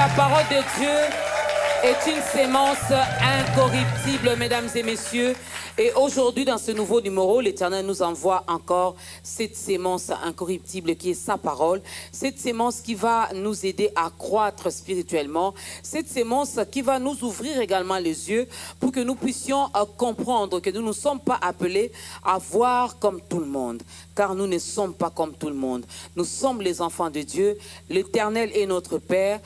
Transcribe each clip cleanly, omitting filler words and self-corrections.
La parole de Dieu est une sémence incorruptible, mesdames et messieurs. Et aujourd'hui, dans ce nouveau numéro, l'Éternel nous envoie encore cette sémence incorruptible qui est sa parole. Cette sémence qui va nous aider à croître spirituellement. Cette sémence qui va nous ouvrir également les yeux pour que nous puissions comprendre que nous ne sommes pas appelés à voir comme tout le monde. Car nous ne sommes pas comme tout le monde. Nous sommes les enfants de Dieu. L'Éternel est notre Père.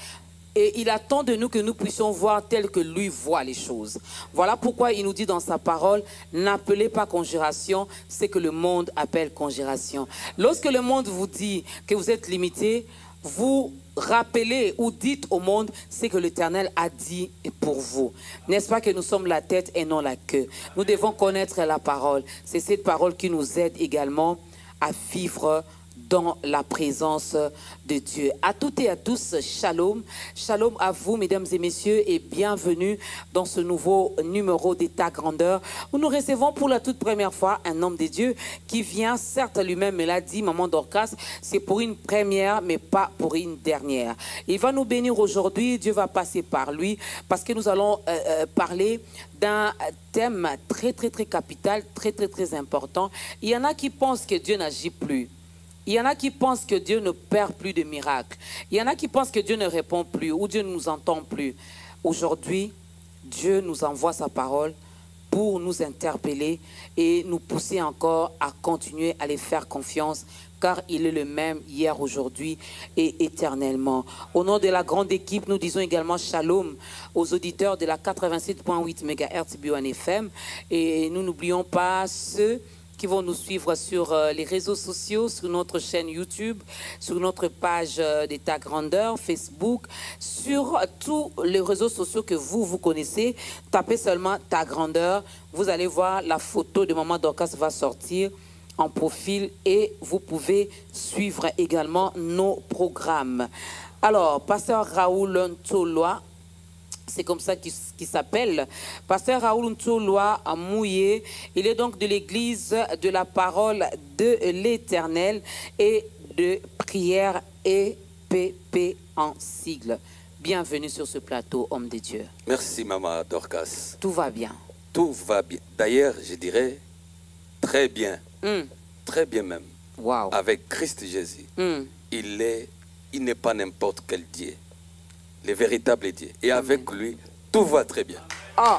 Et il attend de nous que nous puissions voir tel que lui voit les choses. Voilà pourquoi il nous dit dans sa parole, n'appelez pas conjuration, c'est que le monde appelle conjuration. Lorsque le monde vous dit que vous êtes limité, vous rappelez ou dites au monde ce que l'Éternel a dit pour vous. N'est-ce pas que nous sommes la tête et non la queue? Nous devons connaître la parole. C'est cette parole qui nous aide également à vivre dans la présence de Dieu. À toutes et à tous, shalom. Shalom à vous, mesdames et messieurs, et bienvenue dans ce nouveau numéro d'État Grandeur, où nous recevons pour la toute première fois un homme de Dieu qui vient, certes lui-même me l'a dit, Maman Dorcas, c'est pour une première, mais pas pour une dernière. Il va nous bénir aujourd'hui, Dieu va passer par lui, parce que nous allons parler d'un thème très capital, très important. Il y en a qui pensent que Dieu n'agit plus. Il y en a qui pensent que Dieu ne perd plus de miracles. Il y en a qui pensent que Dieu ne répond plus ou Dieu ne nous entend plus. Aujourd'hui, Dieu nous envoie sa parole pour nous interpeller et nous pousser encore à continuer à les faire confiance, car il est le même hier, aujourd'hui et éternellement. Au nom de la grande équipe, nous disons également shalom aux auditeurs de la 87.8 MHz Bio1 FM. Et nous n'oublions pas ceux qui vont nous suivre sur les réseaux sociaux, sur notre chaîne YouTube, sur notre page d'État Grandeur, Facebook, sur tous les réseaux sociaux que vous connaissez. Tapez seulement Ta Grandeur, vous allez voir la photo de Maman Dorcas va sortir en profil et vous pouvez suivre également nos programmes. Alors, Pasteur Raoul Ntoloa, c'est comme ça qu'il s'appelle. Pasteur Raoul Ntoloa Mouye. Il est donc de l'église de la parole de l'Éternel et de prière EPP en sigle. Bienvenue sur ce plateau, homme de Dieu. Merci, Maman Dorcas. Tout va bien. Tout va bien. D'ailleurs, je dirais très bien. Très bien même. Wow. Avec Christ Jésus. Il n'est pas n'importe quel Dieu. Le véritable Dieu. Et avec lui, tout va très bien. Oh.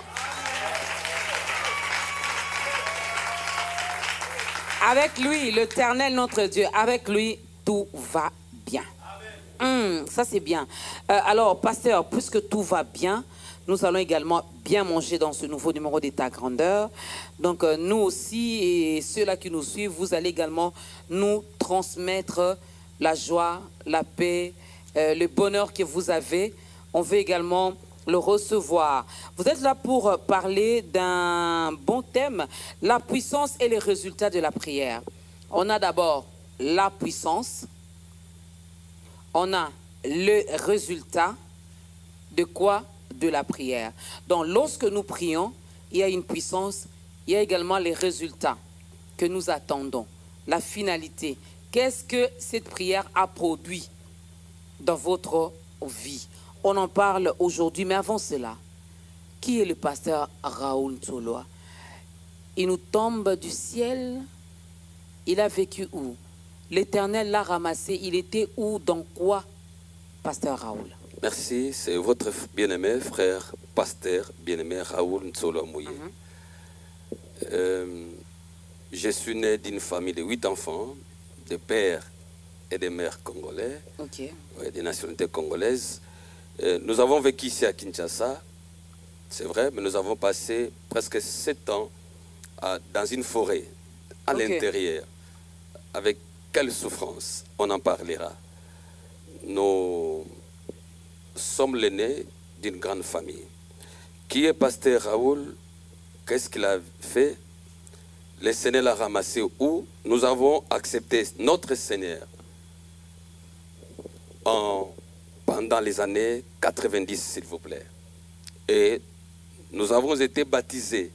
Avec lui, l'Éternel notre Dieu, avec lui, tout va bien. Ça c'est bien. Alors, pasteur, puisque tout va bien, nous allons également bien manger dans ce nouveau numéro d'État Grandeur. Donc, nous aussi, et ceux-là qui nous suivent, vous allez également nous transmettre la joie, la paix, le bonheur que vous avez. On veut également le recevoir. Vous êtes là pour parler d'un bon thème, la puissance et les résultats de la prière. On a d'abord la puissance, on a le résultat de quoi? De la prière. Donc lorsque nous prions, il y a une puissance, il y a également les résultats que nous attendons, la finalité. Qu'est-ce que cette prière a produit dans votre vie? On en parle aujourd'hui, mais avant cela, qui est le pasteur Raoul Ntoloa? Il nous tombe du ciel. Il a vécu où? L'Éternel l'a ramassé. Il était où? Dans quoi, pasteur Raoul? Merci, c'est votre bien-aimé frère, pasteur bien-aimé Raoul Ntoloa Mouye. Je suis né d'une famille de 8 enfants, de pères et de mères congolais, des nationalités congolaises. Nous avons vécu ici à Kinshasa, c'est vrai, mais nous avons passé presque 7 ans dans une forêt, à l'intérieur. Avec quelle souffrance, on en parlera. Nous sommes l'aîné d'une grande famille. Qui est pasteur Raoul? Qu'est-ce qu'il a fait? Le Seigneur l'a ramassé où? Nous avons accepté notre Seigneur pendant les années 90, s'il vous plaît. Et nous avons été baptisés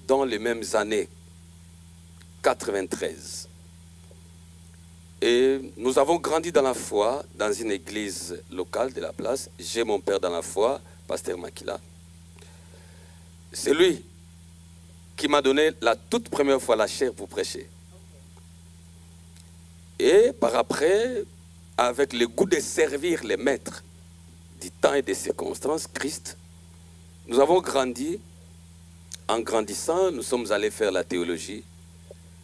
dans les mêmes années 93. Et nous avons grandi dans la foi, dans une église locale de la place. J'ai mon père dans la foi, pasteur Makila. C'est lui qui m'a donné la toute première fois la chair pour prêcher. Et par après, avec le goût de servir les maîtres du temps et des circonstances, Christ, nous avons grandi. En grandissant, nous sommes allés faire la théologie,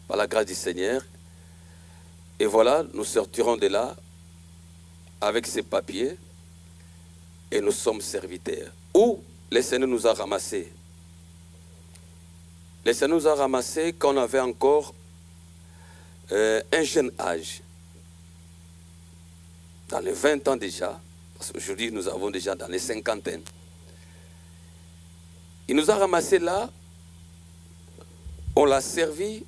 par la grâce du Seigneur. Et voilà, nous sortirons de là avec ces papiers et nous sommes serviteurs. Où le Seigneur nous a ramassés. Le Seigneur nous a ramassés quand on avait encore un jeune âge. Dans les 20 ans déjà, parce qu'aujourd'hui nous avons déjà dans les cinquantaines. Il nous a ramassés là, on l'a servi,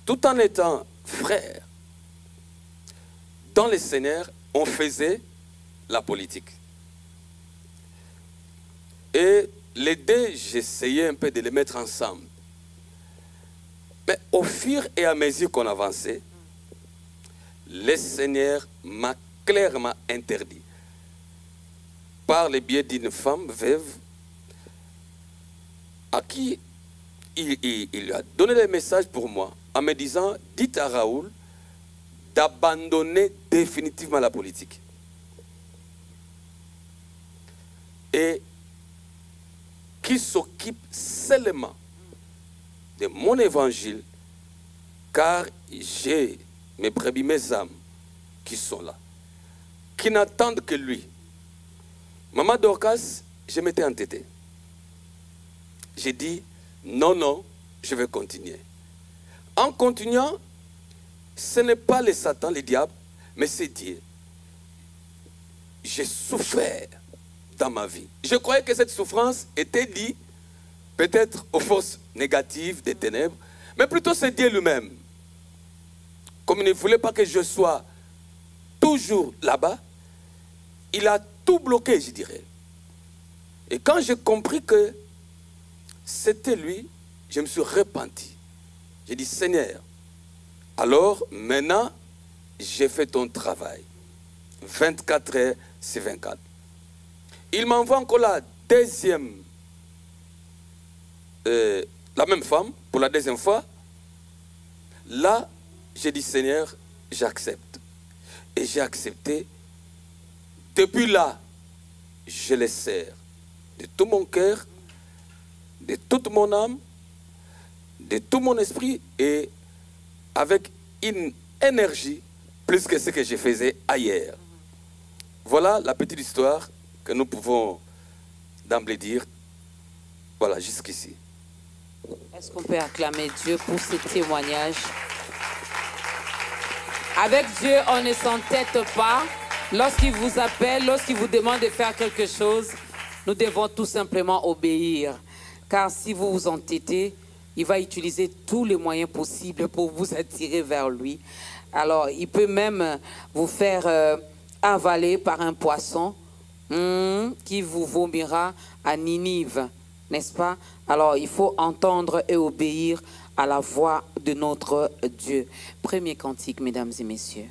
tout en étant frères. Dans le Seigneur, on faisait la politique. Et les deux, j'essayais un peu de les mettre ensemble. Mais au fur et à mesure qu'on avançait, le Seigneur m'a clairement interdit, par le biais d'une femme veuve, à qui il a donné des messages pour moi, en me disant, dites à Raoul d'abandonner définitivement la politique. Et qui s'occupe seulement de mon évangile, car j'ai mes brebis, mes âmes qui sont là, qui n'attendent que lui. Maman Dorcas, je m'étais entêté. J'ai dit, non, non, je vais continuer. En continuant, ce n'est pas le Satan, le diable, mais c'est Dieu. J'ai souffert dans ma vie. Je croyais que cette souffrance était due peut-être aux forces négatives des ténèbres, mais plutôt c'est Dieu lui-même. Comme il ne voulait pas que je sois toujours là-bas, il a tout bloqué, je dirais. Et quand j'ai compris que c'était lui, je me suis repenti. J'ai dit, Seigneur, alors maintenant, j'ai fait ton travail. 24 heures sur 24. Il m'envoie encore la même femme, pour la deuxième fois. Là, j'ai dit, Seigneur, j'accepte. Et j'ai accepté. Depuis là, je les sers de tout mon cœur, de toute mon âme, de tout mon esprit et avec une énergie plus que ce que je faisais ailleurs. Voilà la petite histoire que nous pouvons d'emblée dire. Voilà, jusqu'ici. Est-ce qu'on peut acclamer Dieu pour ce témoignage? Avec Dieu, on ne s'entête pas. Lorsqu'il vous appelle, lorsqu'il vous demande de faire quelque chose, nous devons tout simplement obéir. Car si vous vous entêtez, il va utiliser tous les moyens possibles pour vous attirer vers lui. Alors, il peut même vous faire avaler par un poisson qui vous vomira à Ninive, n'est-ce pas? Alors, il faut entendre et obéir à la voix de notre Dieu. Premier cantique, mesdames et messieurs.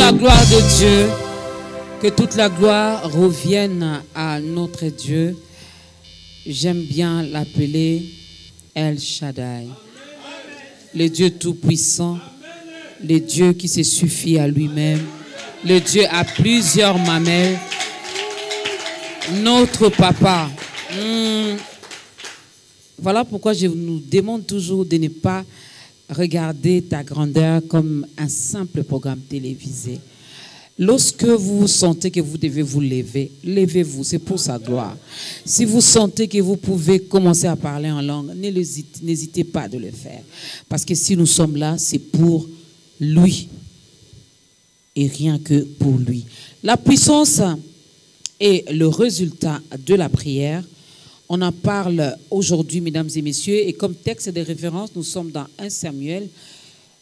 la gloire de Dieu. Que toute la gloire revienne à notre Dieu. J'aime bien l'appeler El Shaddai. Le Dieu tout-puissant. Le Dieu qui se suffit à lui-même. Le Dieu à plusieurs mamelles. Notre papa. Voilà pourquoi je nous demande toujours de ne pas regarder ta grandeur comme un simple programme télévisé. Lorsque vous sentez que vous devez vous lever, levez-vous, c'est pour sa gloire. Si vous sentez que vous pouvez commencer à parler en langue, n'hésitez pas de le faire. Parce que si nous sommes là, c'est pour lui et rien que pour lui. La puissance est le résultat de la prière. On en parle aujourd'hui, mesdames et messieurs, et comme texte de référence, nous sommes dans 1 Samuel,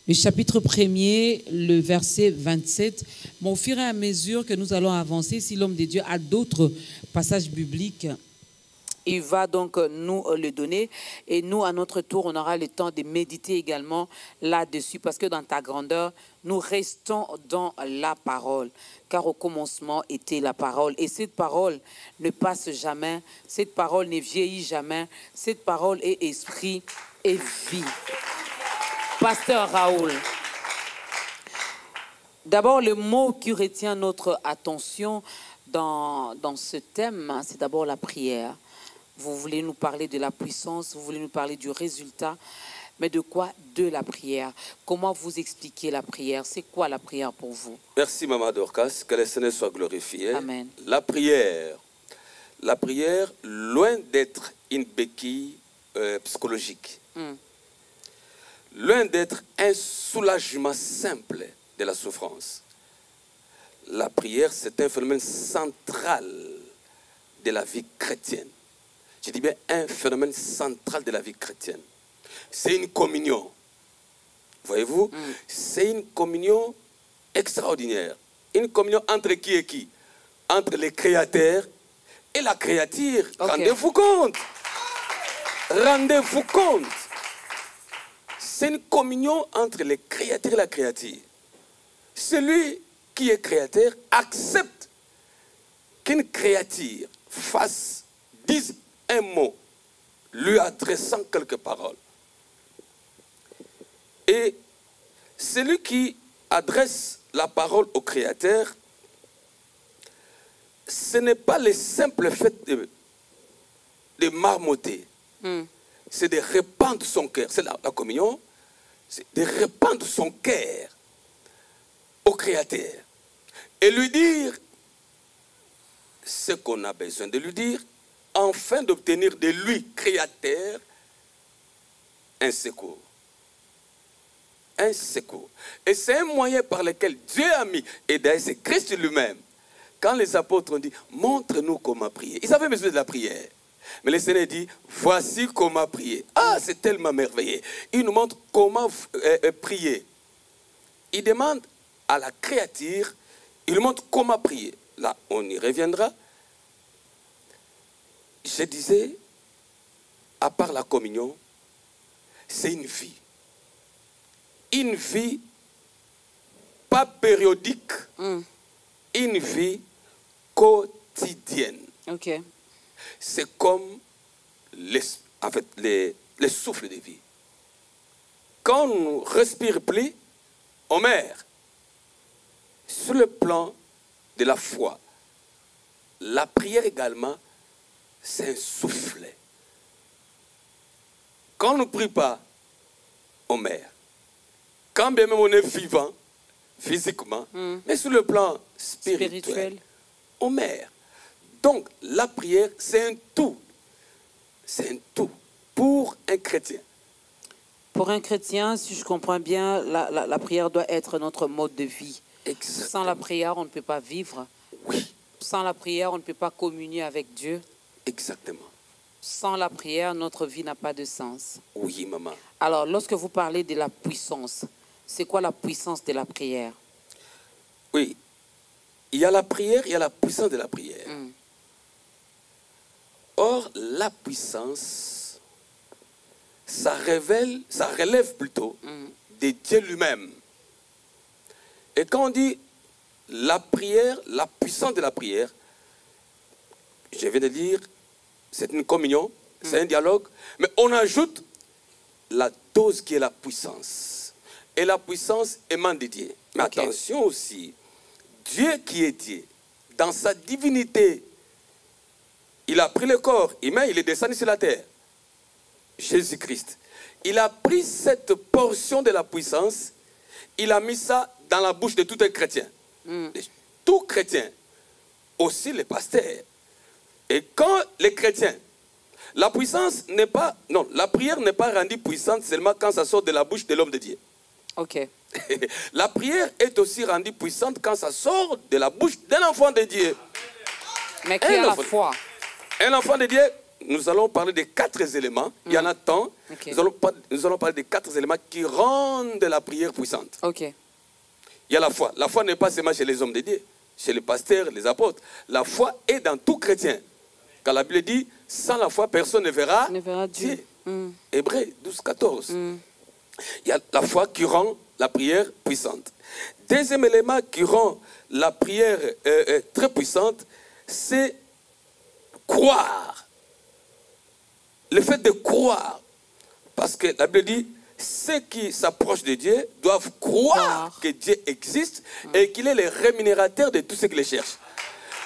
le chapitre 1er, le verset 27. Mais au fur et à mesure que nous allons avancer, si l'homme de Dieu a d'autres passages bibliques, il va donc nous le donner. Et nous, à notre tour, on aura le temps de méditer également là-dessus. Parce que dans ta grandeur, nous restons dans la parole. Car au commencement était la parole. Et cette parole ne passe jamais. Cette parole ne vieillit jamais. Cette parole est esprit et vie. Pasteur Raoul, d'abord le mot qui retient notre attention dans ce thème, c'est d'abord la prière. Vous voulez nous parler de la puissance, vous voulez nous parler du résultat, mais de quoi? De la prière. Comment vous expliquez la prière? C'est quoi la prière pour vous? Merci Maman Dorcas, que le Seigneur soit glorifié. Amen. La prière, loin d'être une béquille psychologique, loin d'être un soulagement simple de la souffrance. La prière, c'est un phénomène central de la vie chrétienne. Je dis bien un phénomène central de la vie chrétienne. C'est une communion. Voyez-vous, c'est une communion extraordinaire. Une communion entre qui et qui? Entre le créateur et la créature. Okay. Rendez-vous compte. Rendez-vous compte. C'est une communion entre le créateur et la créature. Celui qui est créateur accepte qu'une créature dise un mot, lui adressant quelques paroles. Et celui qui adresse la parole au créateur, ce n'est pas le simple fait de marmotter. C'est de répandre son cœur. C'est la communion. C'est de répandre son cœur au Créateur. Et lui dire ce qu'on a besoin de lui dire, afin d'obtenir de lui, Créateur, un secours. Un secours. Et c'est un moyen par lequel Dieu a mis, et d'ailleurs c'est Christ lui-même, quand les apôtres ont dit, montre-nous comment prier. Ils avaient besoin de la prière. Mais le Seigneur dit, voici comment prier. Ah, c'est tellement merveilleux. Il nous montre comment prier. Il demande à la créature, il nous montre comment prier. Là, on y reviendra. Je disais, à part la communion, c'est une vie. Une vie pas périodique, une vie quotidienne. Ok. C'est comme les souffles de vie. Quand on ne respire plus, on meurt. Sur le plan de la foi, la prière également, c'est un souffle. Quand on ne prie pas, on meurt. Quand bien même on est vivant, physiquement, mais sur le plan spirituel, on meurt. Donc, la prière, c'est un tout. C'est un tout pour un chrétien. Pour un chrétien, si je comprends bien, la prière doit être notre mode de vie. Exactement. Sans la prière, on ne peut pas vivre. Oui. Sans la prière, on ne peut pas communier avec Dieu. Exactement. Sans la prière, notre vie n'a pas de sens. Oui, maman. Alors, lorsque vous parlez de la puissance, c'est quoi la puissance de la prière? Oui. Il y a la prière, il y a la puissance de la prière. Or, la puissance, ça relève plutôt de Dieu lui-même. Et quand on dit la prière, la puissance de la prière, je viens de dire, c'est une communion, c'est un dialogue, mais on ajoute la dose qui est la puissance. Et la puissance émane de Dieu. Mais attention aussi, Dieu qui est Dieu, dans sa divinité, il a pris le corps humain, il est descendu sur la terre. Jésus-Christ. Il a pris cette portion de la puissance, il a mis ça dans la bouche de tout un chrétien. Tout chrétien, aussi les pasteurs. Et quand les chrétiens, la puissance n'est pas, non, la prière n'est pas rendue puissante seulement quand ça sort de la bouche de l'homme de Dieu. Ok. La prière est aussi rendue puissante quand ça sort de la bouche d'un enfant de Dieu. Mais qui a la foi? Un enfant de Dieu, nous allons parler de 4 éléments. Il y en a tant. Okay. Nous allons parler de 4 éléments qui rendent la prière puissante. Ok. Il y a la foi. La foi n'est pas seulement chez les hommes de Dieu, chez les pasteurs, les apôtres. La foi est dans tout chrétien. Quand la Bible dit, sans la foi, personne ne verra Dieu. Hébreux 12, 14. Il y a la foi qui rend la prière puissante. Deuxième élément qui rend la prière très puissante, c'est croire. Le fait de croire. Parce que la Bible dit, ceux qui s'approchent de Dieu doivent croire que Dieu existe et qu'il est le rémunérateur de tous ceux qui le cherchent.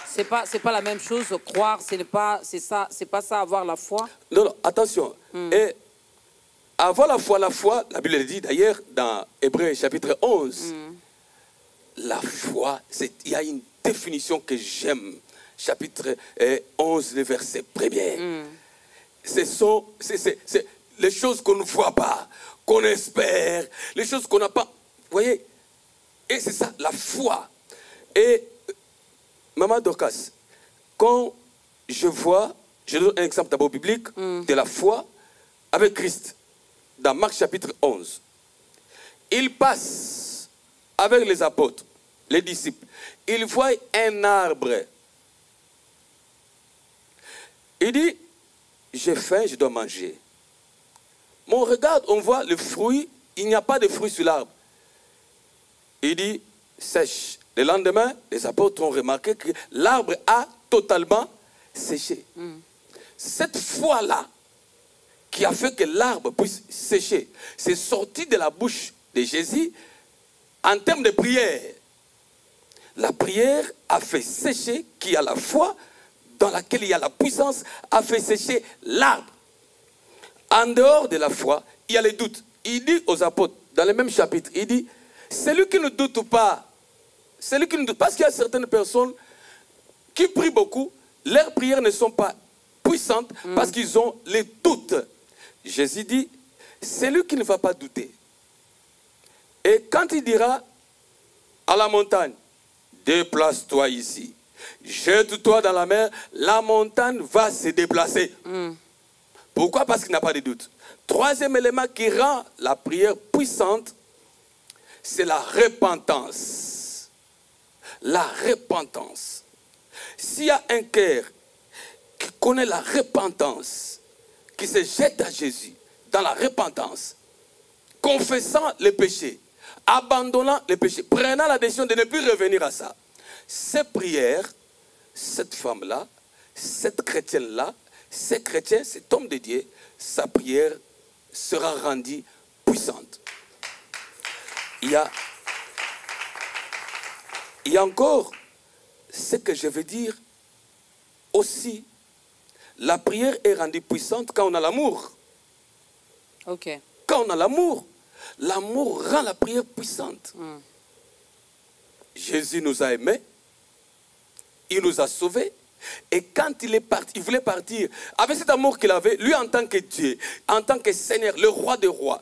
C'est pas la même chose, croire, c'est pas ça, avoir la foi. Non, non, attention. Et avoir la foi, la Bible le dit d'ailleurs dans Hébreux chapitre 11. La foi, il y a une définition que j'aime. Chapitre 11, le verset 1er. C'est les choses qu'on ne voit pas, qu'on espère, les choses qu'on n'a pas. Vous voyez? Et c'est ça, la foi. Et, Maman Dorcas, quand je donne un exemple d'abord biblique de la foi avec Christ, dans Marc chapitre 11. Il passe avec les apôtres, les disciples. Il voit un arbre. Il dit, j'ai faim, je dois manger. Mais on regarde, on voit le fruit, il n'y a pas de fruit sur l'arbre. Il dit, sèche. Le lendemain, les apôtres ont remarqué que l'arbre a totalement séché. Cette foi-là, qui a fait que l'arbre puisse sécher, c'est sorti de la bouche de Jésus en termes de prière. La prière a fait sécher, qui a la foi, dans laquelle il y a la puissance, a fait sécher l'arbre. En dehors de la foi, il y a les doutes. Il dit aux apôtres, dans le même chapitre, il dit, celui qui ne doute pas, parce qu'il y a certaines personnes qui prient beaucoup, leurs prières ne sont pas puissantes parce qu'ils ont les doutes. Jésus dit, celui qui ne va pas douter. Et quand il dira à la montagne, déplace-toi ici, jette-toi dans la mer, la montagne va se déplacer. Pourquoi? Parce qu'il n'a pas de doute. Troisième élément qui rend la prière puissante, c'est la repentance. La repentance. S'il y a un cœur qui connaît la repentance, qui se jette à Jésus dans la repentance, confessant les péchés, abandonnant les péchés, prenant la décision de ne plus revenir à ça, ces prières, cette femme-là, cette chrétienne-là, ces chrétiens, cet homme de Dieu, sa prière sera rendue puissante. Il y a encore ce que je veux dire aussi. La prière est rendue puissante quand on a l'amour. Ok. Quand on a l'amour, l'amour rend la prière puissante. Jésus nous a aimés, il nous a sauvés. Et quand il est parti, il voulait partir avec cet amour qu'il avait, lui en tant que Dieu, en tant que Seigneur, le roi des rois.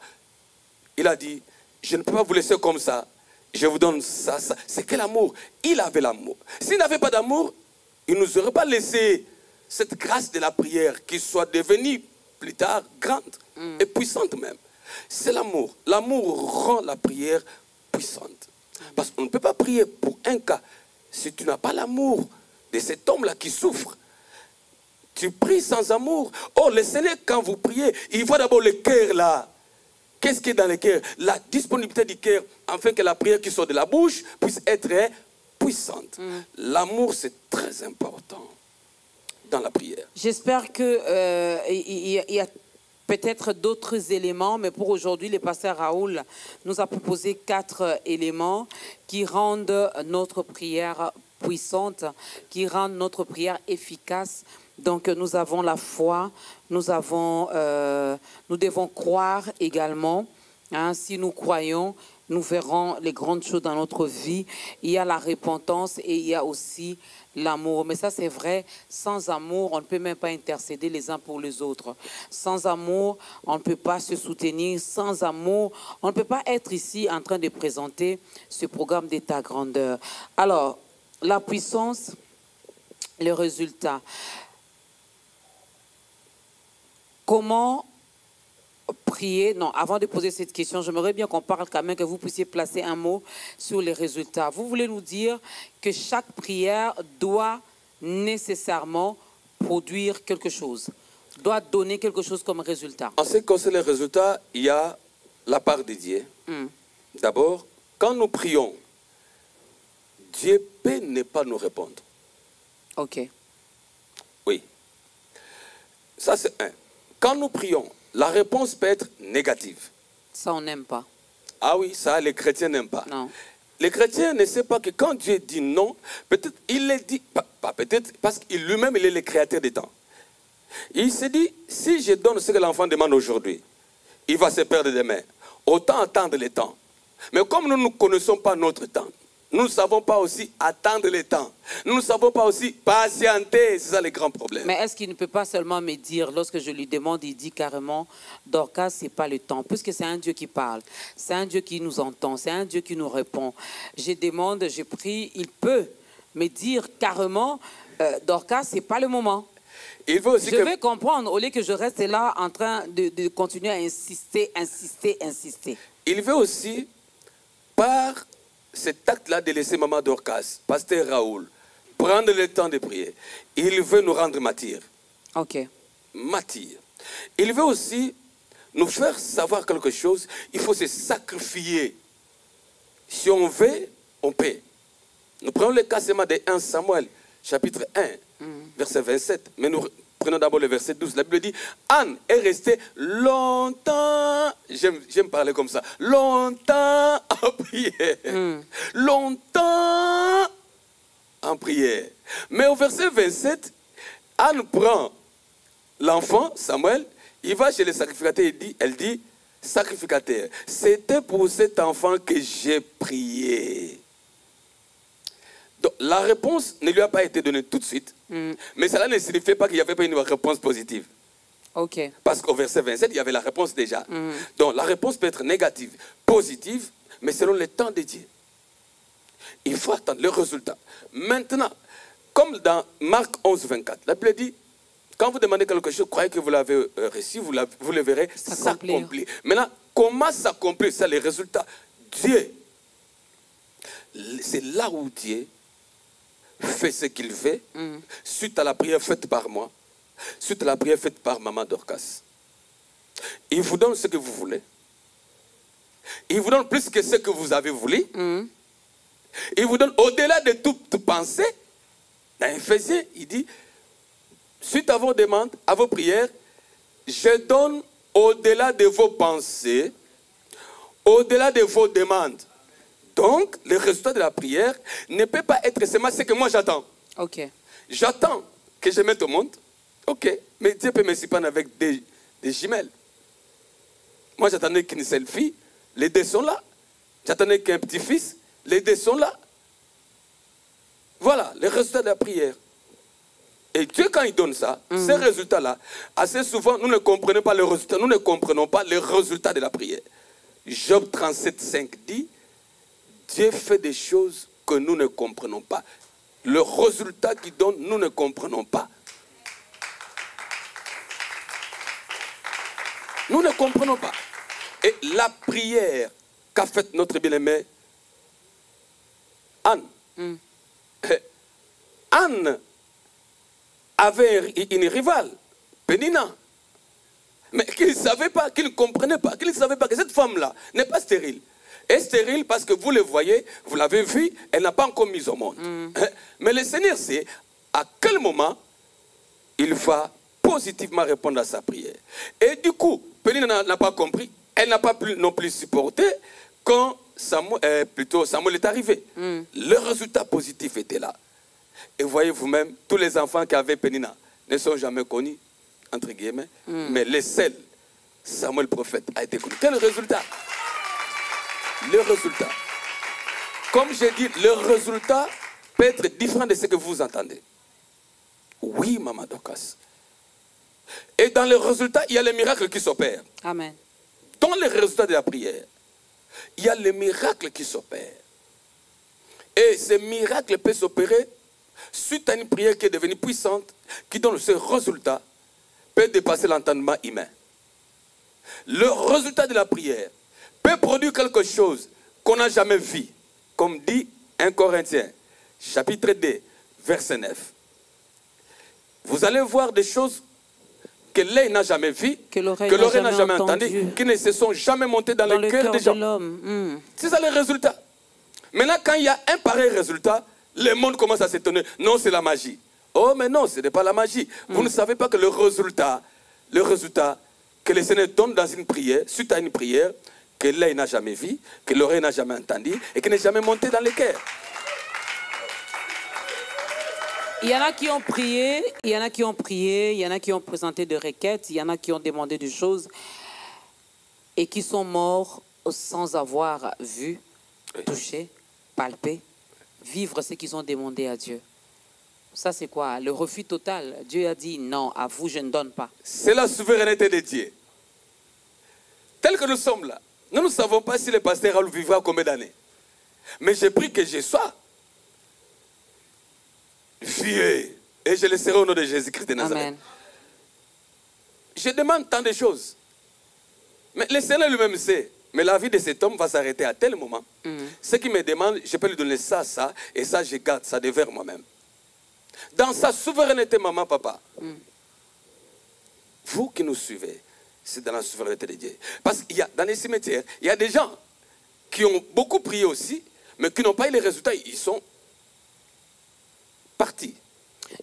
Il a dit, je ne peux pas vous laisser comme ça, je vous donne ça, ça. C'est quel amour? Il avait l'amour. S'il n'avait pas d'amour, il ne nous aurait pas laissé cette grâce de la prière qui soit devenue plus tard grande et puissante même. C'est l'amour. L'amour rend la prière puissante. Parce qu'on ne peut pas prier pour un cas si tu n'as pas l'amour de cet homme-là qui souffre. Tu pries sans amour. Oh, le Seigneur, quand vous priez, il voit d'abord le cœur là. Qu'est-ce qui est dans le cœur? La disponibilité du cœur, afin que la prière qui sort de la bouche puisse être puissante. L'amour, c'est très important dans la prière. J'espère qu'il y a peut-être d'autres éléments, mais pour aujourd'hui, le pasteur Raoul nous a proposé 4 éléments qui rendent notre prière puissante, qui rendent notre prière efficace. Donc, nous avons la foi, nous devons croire également. Hein, si nous croyons, nous verrons les grandes choses dans notre vie. Il y a la repentance et il y a aussi l'amour. Mais ça, c'est vrai, sans amour, on ne peut même pas intercéder les uns pour les autres. Sans amour, on ne peut pas se soutenir. Sans amour, on ne peut pas être ici en train de présenter ce programme d'État grandeur. Alors, la puissance, le résultat. Comment prier? Non, avant de poser cette question, j'aimerais bien qu'on parle quand même, que vous puissiez placer un mot sur les résultats. Vous voulez nous dire que chaque prière doit nécessairement produire quelque chose, doit donner quelque chose comme résultat. En ce qui concerne les résultats, il y a la part de Dieu. D'abord, quand nous prions, Dieu peut ne pas nous répondre. Ok. Oui. Ça, c'est un. Quand nous prions, la réponse peut être négative. Ça, on n'aime pas. Ah oui, ça, les chrétiens n'aiment pas. Non. Les chrétiens ne savent pas que quand Dieu dit non, peut-être il le dit, pas peut-être, parce qu'il lui-même, il est le créateur des temps. Il se dit, si je donne ce que l'enfant demande aujourd'hui, il va se perdre demain. Autant attendre le temps. Mais comme nous ne connaissons pas notre temps, nous ne savons pas aussi attendre le temps. Nous ne savons pas aussi patienter. C'est ça le grand problème. Mais est-ce qu'il ne peut pas seulement me dire, lorsque je lui demande, il dit carrément, Dorcas, ce n'est pas le temps. Puisque c'est un Dieu qui parle. C'est un Dieu qui nous entend. C'est un Dieu qui nous répond. Je demande, je prie, il peut me dire carrément, Dorcas, ce n'est pas le moment. Il veut aussi je vais comprendre, au lieu que je reste là en train de continuer à insister. Il veut aussi, par cet acte-là de laisser Maman Dorcas, pasteur Raoul, prendre le temps de prier. Il veut nous rendre martyrs. Ok. Martyrs. Il veut aussi nous faire savoir quelque chose. Il faut se sacrifier. Si on veut, on peut. Nous prenons le cas seulement de 1 Samuel, chapitre 1, verset 27. Mais nous prenons d'abord le verset 12. La Bible dit, Anne est restée longtemps, j'aime parler comme ça, longtemps en prière. Longtemps en prière. Mais au verset 27, Anne prend l'enfant, Samuel, il va chez le sacrificateur, elle dit, sacrificateur, c'était pour cet enfant que j'ai prié. Donc, la réponse ne lui a pas été donnée tout de suite, mais cela ne signifie pas qu'il n'y avait pas une réponse positive. Okay. Parce qu'au verset 27, il y avait la réponse déjà. Donc la réponse peut être négative, positive, mais selon le temps de Dieu. Il faut attendre le résultat. Maintenant, comme dans Marc 11, 24, la Bible dit, quand vous demandez quelque chose, croyez que vous l'avez reçu, vous le verrez s'accomplir. Maintenant, comment s'accomplir? C'est les résultats. Dieu, c'est là où Dieu fait ce qu'il fait, suite à la prière faite par moi, suite à la prière faite par Maman Dorcas. Il vous donne ce que vous voulez. Il vous donne plus que ce que vous avez voulu. Il vous donne au-delà de toute pensée. Dans Éphésiens, il dit, suite à vos demandes, à vos prières, je donne au-delà de vos pensées, au-delà de vos demandes. Donc, le résultat de la prière ne peut pas être seulement ce que moi j'attends. Ok. J'attends que je mette au monde. Ok. Mais Dieu peut me surprendre avec des jumelles. Moi, j'attendais qu'une seule fille. Les deux sont là. J'attendais qu'un petit-fils. Les deux sont là. Voilà, le résultat de la prière. Et Dieu, quand il donne ça, ces résultats-là, assez souvent, nous ne comprenons pas le résultat. Nous ne comprenons pas le résultat de la prière. Job 37, 5 dit, Dieu fait des choses que nous ne comprenons pas. Le résultat qu'il donne, nous ne comprenons pas. Nous ne comprenons pas. Et la prière qu'a faite notre bien-aimée Anne. Anne avait une rivale, Pénina. Mais qu'il ne savait pas, qu'il ne comprenait pas, qu'il ne savait pas que cette femme-là n'est pas stérile. est stérile parce que vous le voyez, vous l'avez vu, elle n'a pas encore mis au monde. Mais le Seigneur sait à quel moment il va positivement répondre à sa prière. Et du coup, Pénina n'a pas compris, elle n'a pas non plus supporté quand Samuel est arrivé. Le résultat positif était là. Et voyez vous-même, tous les enfants qui avaient Pénina ne sont jamais connus, entre guillemets, mais les seuls, Samuel le prophète a été connu. Quel résultat? Le résultat. Comme j'ai dit, le résultat peut être différent de ce que vous entendez. Oui, Maman Dorcas. Et dans le résultat, il y a les miracles qui s'opèrent. Amen. Dans les résultats de la prière, il y a les miracles qui s'opèrent. Et ces miracles peuvent s'opérer suite à une prière qui est devenue puissante, qui donne ce résultat, peut dépasser l'entendement humain. Le résultat de la prière peut produire quelque chose qu'on n'a jamais vu, comme dit 1 Corinthiens, chapitre 2, verset 9. Vous allez voir des choses que l'œil n'a jamais vues, que l'oreille n'a jamais entendues, qui ne se sont jamais montées dans le cœur des gens. C'est ça le résultat. Maintenant, quand il y a un pareil résultat, le monde commence à s'étonner. Non, c'est la magie. Oh, mais non, ce n'est pas la magie. Vous ne savez pas que le résultat que le Seigneur donne dans une prière, suite à une prière, que l'œil n'a jamais vu, que l'oreille n'a jamais entendu et qui n'est jamais monté dans le cœur. Il y en a qui ont prié, il y en a qui ont prié, il y en a qui ont présenté des requêtes, il y en a qui ont demandé des choses et qui sont morts sans avoir vu, touché, palpé, vivre ce qu'ils ont demandé à Dieu. Ça, c'est quoi? Le refus total. Dieu a dit non, à vous, je ne donne pas. C'est la souveraineté de Dieu. Tel que nous sommes là, nous ne savons pas si le pasteur Raoul vivra combien d'années. Mais j'ai pris que je sois vieux. Et je le serai au nom de Jésus-Christ de Nazareth. Amen. Je demande tant de choses. Mais le Seigneur lui-même sait. Mais la vie de cet homme va s'arrêter à tel moment. Ce qu'il me demande, je peux lui donner ça, ça, et ça, je garde ça devers moi-même. Dans sa souveraineté, maman, papa, vous qui nous suivez, c'est dans la souveraineté de Dieu. Parce qu'il y a, dans les cimetières, il y a des gens qui ont beaucoup prié aussi, mais qui n'ont pas eu les résultats, ils sont partis.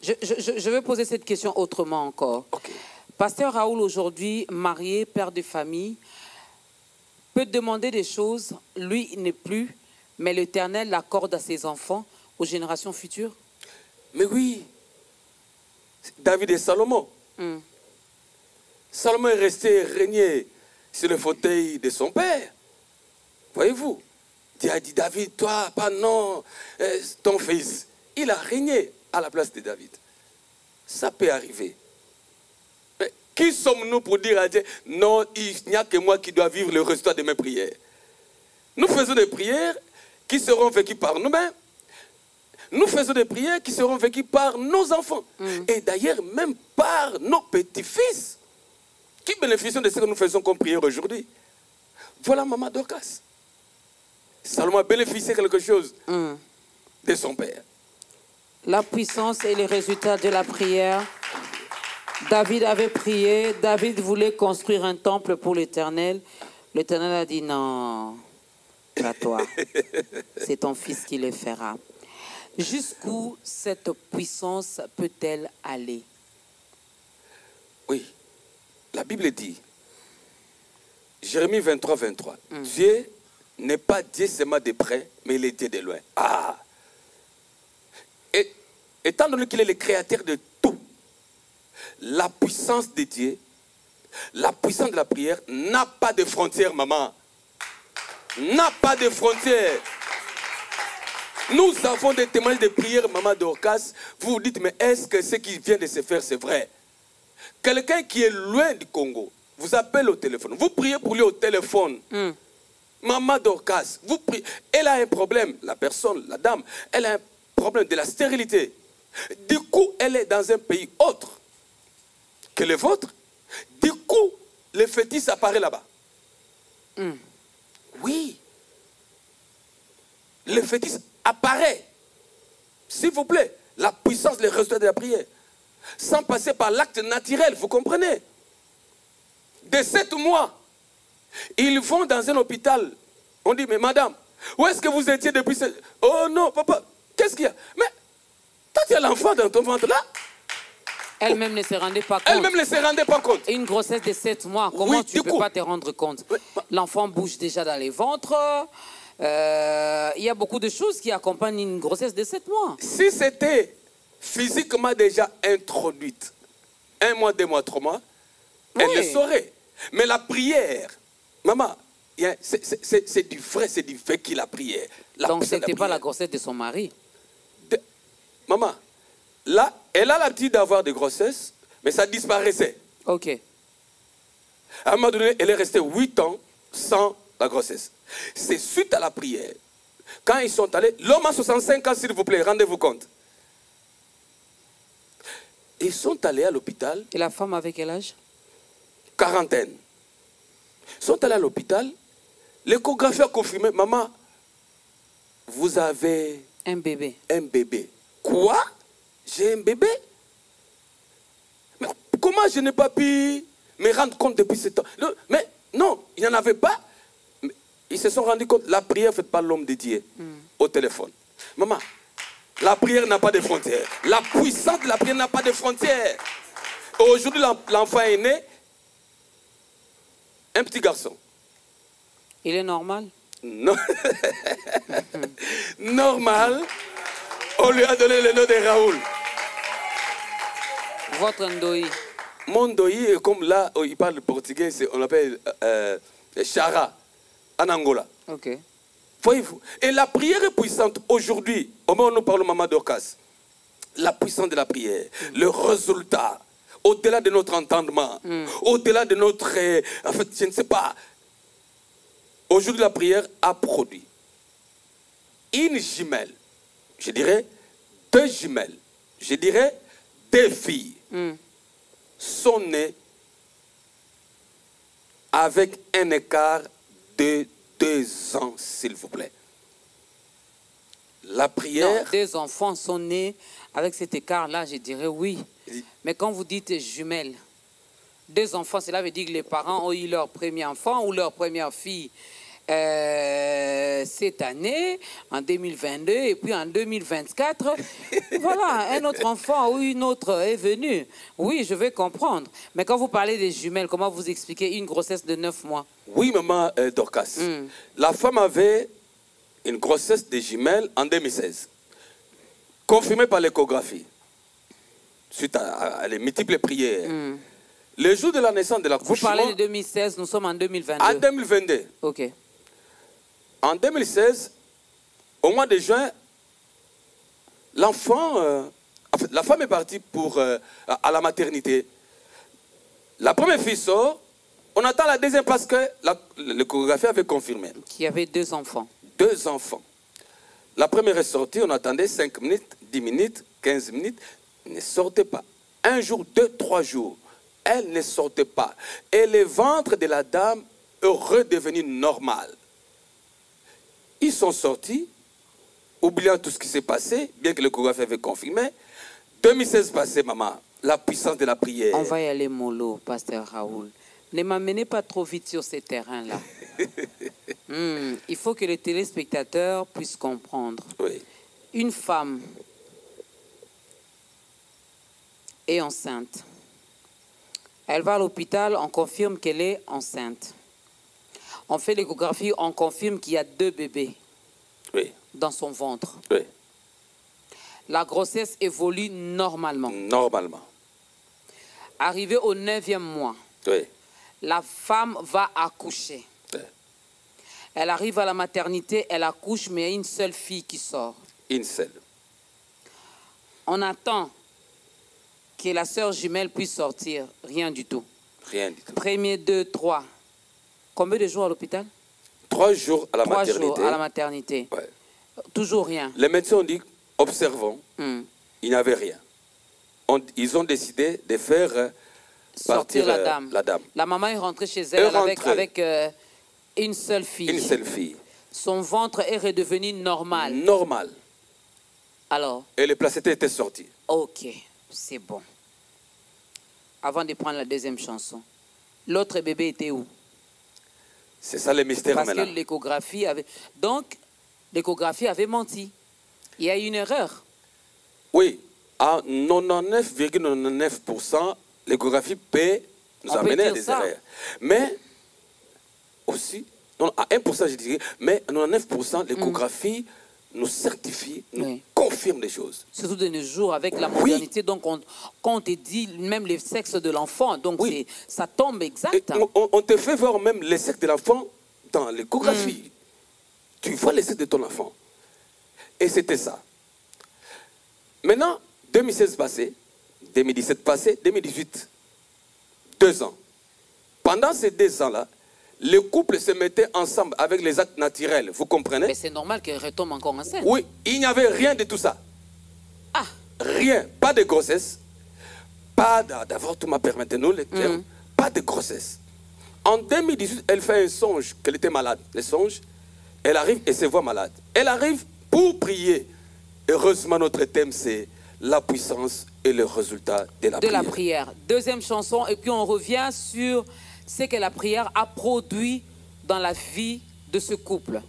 Je vais poser cette question autrement encore. Okay. Pasteur Raoul, aujourd'hui, marié, père de famille, peut demander des choses, lui, il n'est plus, mais l'Éternel l'accorde à ses enfants, aux générations futures? Mais oui, David et Salomon. Salomon est resté régner sur le fauteuil de son père. Voyez-vous, Dieu a dit, David, toi, pas non, ton fils. Il a régné à la place de David. Ça peut arriver. Mais qui sommes-nous pour dire à Dieu, non, il n'y a que moi qui dois vivre le résultat de mes prières? Nous faisons des prières qui seront vécues par nous-mêmes. Nous faisons des prières qui seront vécues par nos enfants. Et d'ailleurs, même par nos petits-fils qui bénéficient de ce que nous faisons comme prière aujourd'hui. Voilà Maman Dorcas. Salomon a bénéficié quelque chose de son père. La puissance et les résultats de la prière. David avait prié. David voulait construire un temple pour l'Éternel. L'Éternel a dit non, pas toi. C'est ton fils qui le fera. Jusqu'où cette puissance peut-elle aller? Oui, la Bible dit, Jérémie 23, 23, Dieu n'est pas Dieu seulement de près, mais il est Dieu de loin. Ah! Et étant donné qu'il est le créateur de tout, la puissance de Dieu, la puissance de la prière n'a pas de frontières, maman. N'a pas de frontières. Nous avons des témoignages de prière, Maman Dorcas. Vous vous dites, mais est-ce que ce qui vient de se faire, c'est vrai? Quelqu'un qui est loin du Congo vous appelle au téléphone. Vous priez pour lui au téléphone. Maman Dorcas, vous priez. Elle a un problème, la personne, la dame, elle a un problème de la stérilité. Du coup, elle est dans un pays autre que le vôtre. Du coup, le fœtus apparaît là-bas. Oui. Le fœtus apparaît. S'il vous plaît, la puissance, les résultats de la prière. Sans passer par l'acte naturel, vous comprenez? De 7 mois, ils vont dans un hôpital On dit, mais madame, où est-ce que vous étiez depuis ce... Oh non, papa, qu'est-ce qu'il y a? Mais, toi, tu as l'enfant dans ton ventre là? Elle-même ne se rendait pas compte. Elle-même ne se rendait pas compte. Une grossesse de 7 mois, comment Oui, tu ne peux pas te rendre compte? L'enfant bouge déjà dans les ventres. Il y a beaucoup de choses qui accompagnent une grossesse de 7 mois. Si c'était physiquement déjà introduite, 1 mois, 2 mois, 3 mois, elle le saurait. Mais la prière, maman, c'est du vrai, c'est du fait qu'il a prié. Donc ce n'était pas la grossesse de son mari. Maman, là, elle a l'habitude d'avoir des grossesses, mais ça disparaissait. Ok. À un moment donné, elle est restée 8 ans sans la grossesse. C'est suite à la prière. Quand ils sont allés, l'homme a 65 ans, s'il vous plaît, rendez-vous compte. Ils sont allés à l'hôpital. Et la femme avec quel âge? Quarantaine. Ils sont allés à l'hôpital. L'échographie a confirmé, maman, vous avez... Un bébé. Un bébé. Quoi? J'ai un bébé? Mais comment je n'ai pas pu me rendre compte depuis ce temps? Mais non, il n'y en avait pas. Ils se sont rendus compte, la prière faite par l'homme dédié au téléphone. Maman, la prière n'a pas de frontières. La puissance de la prière n'a pas de frontières. Aujourd'hui, l'enfant est né, un petit garçon. Il est normal? Non. Normal. On lui a donné le nom de Raoul. Votre Ndoyi? Mon Ndoyi est comme là, où il parle portugais, on l'appelle Chara, en Angola. Ok. Voyez-vous? Et la prière est puissante aujourd'hui. Au moment où nous parlons, Maman Dorcas, la puissance de la prière, le résultat, au-delà de notre entendement, au-delà de notre... en fait, je ne sais pas. Aujourd'hui, la prière a produit une jumelle, je dirais 2 jumelles, je dirais 2 filles, sont nées avec un écart de 2 ans, s'il vous plaît. La prière... Non, 2 enfants sont nés avec cet écart-là, je dirais oui. Mais quand vous dites jumelles, 2 enfants, cela veut dire que les parents ont eu leur premier enfant ou leur première fille cette année, en 2022, et puis en 2024, voilà, un autre enfant ou une autre est venu. Oui, je vais comprendre. Mais quand vous parlez des jumelles, comment vous expliquez une grossesse de 9 mois? Oui, maman Dorcas. La femme avait une grossesse de jumelles en 2016, confirmée par l'échographie, suite à les multiples prières. Le jour de la naissance de l'accouchement... Vous parlez de 2016, nous sommes en 2022. En 2022. Ok. En 2016, au mois de juin, l'enfant... en fait, la femme est partie à la maternité. La première fille sort. On attend la deuxième parce que l'échographie avait confirmé. Qu'il y avait 2 enfants. 2 enfants. La première est sortie, on attendait 5 minutes, 10 minutes, 15 minutes. Elle ne sortait pas. 1 jour, 2, 3 jours. Elle ne sortait pas. Et le ventre de la dame est redevenu normal. Ils sont sortis, oubliant tout ce qui s'est passé, bien que l'échographie avait confirmé. 2016 passé, maman, la puissance de la prière. On va y aller mollo, pasteur Raoul. Ne m'amenez pas trop vite sur ces terrains-là. Il faut que les téléspectateurs puissent comprendre. Oui. Une femme est enceinte. Elle va à l'hôpital, on confirme qu'elle est enceinte. On fait l'échographie, on confirme qu'il y a 2 bébés dans son ventre. Oui. La grossesse évolue normalement. Normalement. Arrivé au 9e mois, la femme va accoucher. Elle arrive à la maternité, elle accouche, mais il y a une seule fille qui sort. Une seule. On attend que la sœur jumelle puisse sortir. Rien du tout. Rien du tout. 1er, 2, 3. Combien de jours à l'hôpital? 3 jours à la 3 maternité. 3 jours à la maternité. Ouais. Toujours rien. Les médecins ont dit, observons, il n'y avait rien. Ils ont décidé de faire sortir la dame. La maman est rentrée chez elle avec une seule fille. Une seule fille. Son ventre est redevenu normal. Normal. Alors? Et le placenta était sorti. Ok, c'est bon. Avant de prendre la deuxième chanson, l'autre bébé était où? C'est ça le mystère Parce maintenant. que l'échographie avait... Donc, l'échographie avait menti. Il y a eu une erreur. Oui, à 99,99%, l'échographie peut nous amener à des erreurs. Mais aussi, non, à 1%, je dirais, mais à 99%, l'échographie nous certifie, nous confirme des choses. Surtout de nos jours, avec la modernité, donc quand on te dit même le sexe de l'enfant, donc ça tombe exact. On te fait voir même le sexe de l'enfant dans l'échographie. Tu vois le sexe de ton enfant. Et c'était ça. Maintenant, 2016 passé, 2017 passé, 2018, 2 ans. Pendant ces 2 ans-là, le couple se mettait ensemble avec les actes naturels, vous comprenez? Mais c'est normal qu'elle retombe encore enceinte. Oui, il n'y avait rien de tout ça. Ah. Rien, pas de grossesse, pas d'avortement, permettez-nous, lecteur, pas de grossesse. En 2018, elle fait un songe qu'elle était malade. Le songe, elle arrive et se voit malade. Elle arrive pour prier. Heureusement, notre thème, c'est la puissance et le résultat de la prière. De la prière. Deuxième chanson, et puis on revient sur ce que la prière a produit dans la vie de ce couple.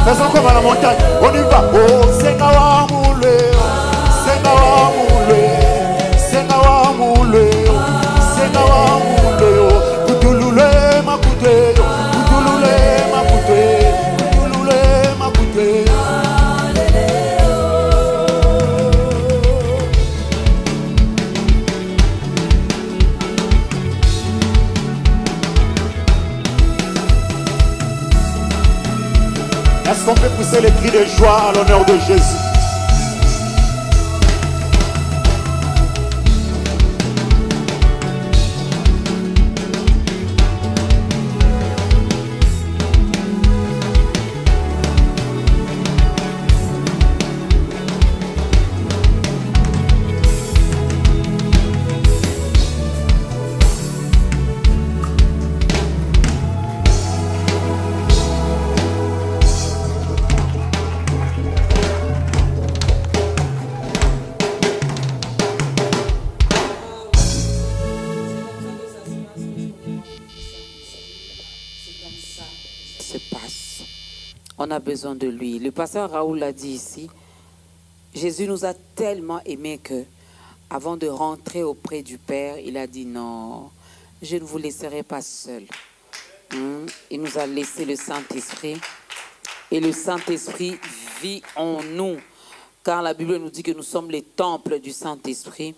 Faisons comme à la montagne, on y va. Oh, c'est Kawamoule, c'est Kawamoule, c'est Kawamoule, c'est Kawamoule. Kutulule makute, kutulule makute, kutulule makute. de joie à l'honneur de Jésus. On a besoin de lui. Le pasteur Raoul l'a dit ici. Jésus nous a tellement aimés que, avant de rentrer auprès du Père, il a dit non, je ne vous laisserai pas seul. Il nous a laissé le Saint-Esprit. Et le Saint-Esprit vit en nous. Car la Bible nous dit que nous sommes les temples du Saint-Esprit.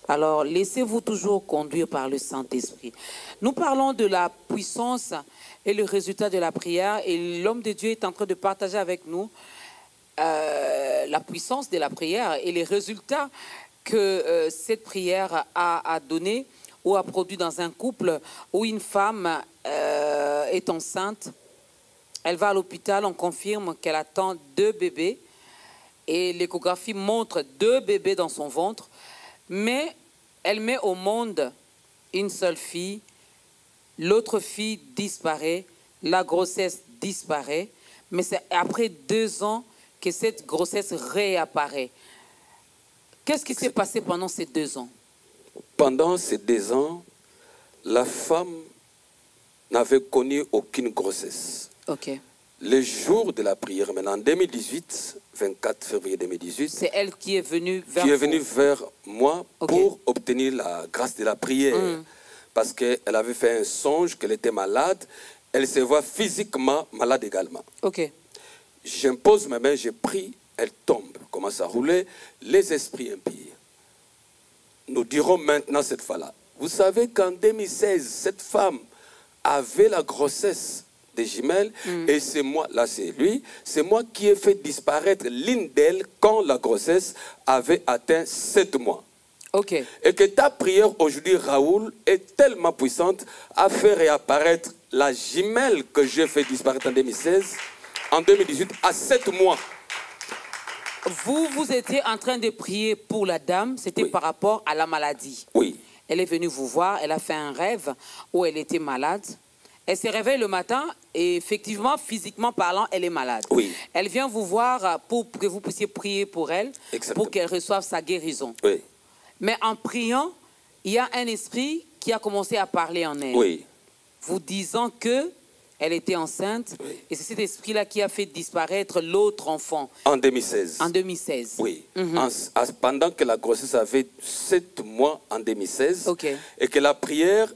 Alors, laissez-vous toujours conduire par le Saint-Esprit. Nous parlons de la puissance et le résultat de la prière. Et l'homme de Dieu est en train de partager avec nous la puissance de la prière et les résultats que cette prière a donné ou a produit dans un couple où une femme est enceinte. Elle va à l'hôpital, on confirme qu'elle attend 2 bébés. Et l'échographie montre 2 bébés dans son ventre. Mais elle met au monde une seule fille, l'autre fille disparaît, la grossesse disparaît, mais c'est après 2 ans que cette grossesse réapparaît. Qu'est-ce qui s'est passé pendant ces 2 ans? Pendant ces 2 ans, la femme n'avait connu aucune grossesse. Ok. Le jour de la prière, maintenant en 2018, 24 février 2018, c'est elle qui est venue vers moi pour obtenir la grâce de la prière. Parce qu'elle avait fait un songe qu'elle était malade. Elle se voit physiquement malade également. Ok. J'impose ma main, je prie, elle tombe, commence à rouler. Les esprits impies. Nous dirons maintenant cette fois-là. Vous savez qu'en 2016, cette femme avait la grossesse des jumelles, et c'est moi, là c'est lui, c'est moi qui ai fait disparaître l'une d'elles quand la grossesse avait atteint 7 mois. Ok. Et que ta prière aujourd'hui, Raoul, est tellement puissante à faire réapparaître la jumelle que j'ai fait disparaître en 2016, en 2018, à 7 mois. Vous étiez en train de prier pour la dame, c'était par rapport à la maladie. Oui. Elle est venue vous voir, elle a fait un rêve où elle était malade. Elle se réveille le matin et effectivement, physiquement parlant, elle est malade. Oui. Elle vient vous voir pour que vous puissiez prier pour elle, pour qu'elle reçoive sa guérison. Oui. Mais en priant, il y a un esprit qui a commencé à parler en elle. Oui. Vous disant qu'elle était enceinte, et c'est cet esprit-là qui a fait disparaître l'autre enfant. En 2016. En 2016. Oui. Pendant que la grossesse avait 7 mois en 2016, et que la prière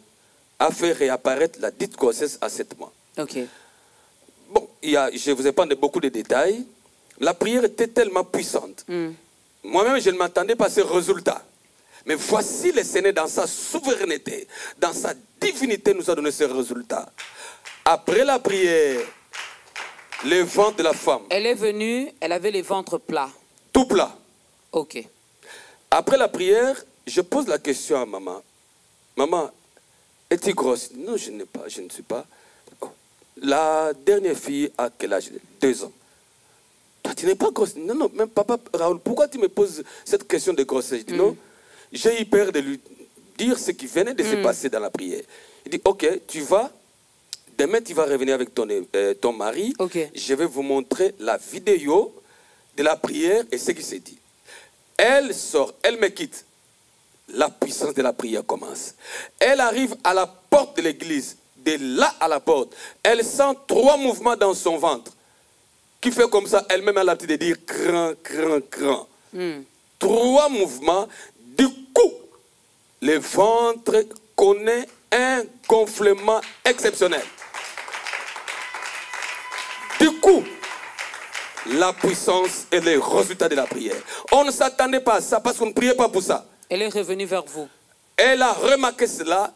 a fait réapparaître la dite grossesse à 7 mois. Ok. Bon, je vous ai parlé de beaucoup de détails. La prière était tellement puissante. Moi-même, je ne m'attendais pas à ce résultat. Mais voici le Seigneur dans sa souveraineté, dans sa divinité, nous a donné ce résultat. Après la prière, le ventre de la femme. Elle est venue, elle avait les ventres plats. Tout plat. Ok. Après la prière, je pose la question à maman. Maman, es-tu grosse? Non, je ne suis pas. Oh. La dernière fille a quel âge? 2 ans. Toi, tu n'es pas grosse. Non, non, même papa Raoul, pourquoi tu me poses cette question de grossesse? Je dis non, j'ai eu peur de lui dire ce qui venait de se passer dans la prière. Il dit, ok, tu vas, demain tu vas revenir avec ton mari. Je vais vous montrer la vidéo de la prière et ce qui s'est dit. Elle sort, elle me quitte. La puissance de la prière commence. Elle arrive à la porte de l'église. De là à la porte, elle sent 3 mouvements dans son ventre. Qui fait comme ça, elle-même a l'habitude de dire grand, grand, grand. 3 mouvements. Du coup, le ventre connaît un gonflement exceptionnel. Du coup, la puissance et les résultats de la prière. On ne s'attendait pas à ça parce qu'on ne priait pas pour ça. Elle est revenue vers vous. Elle a remarqué cela.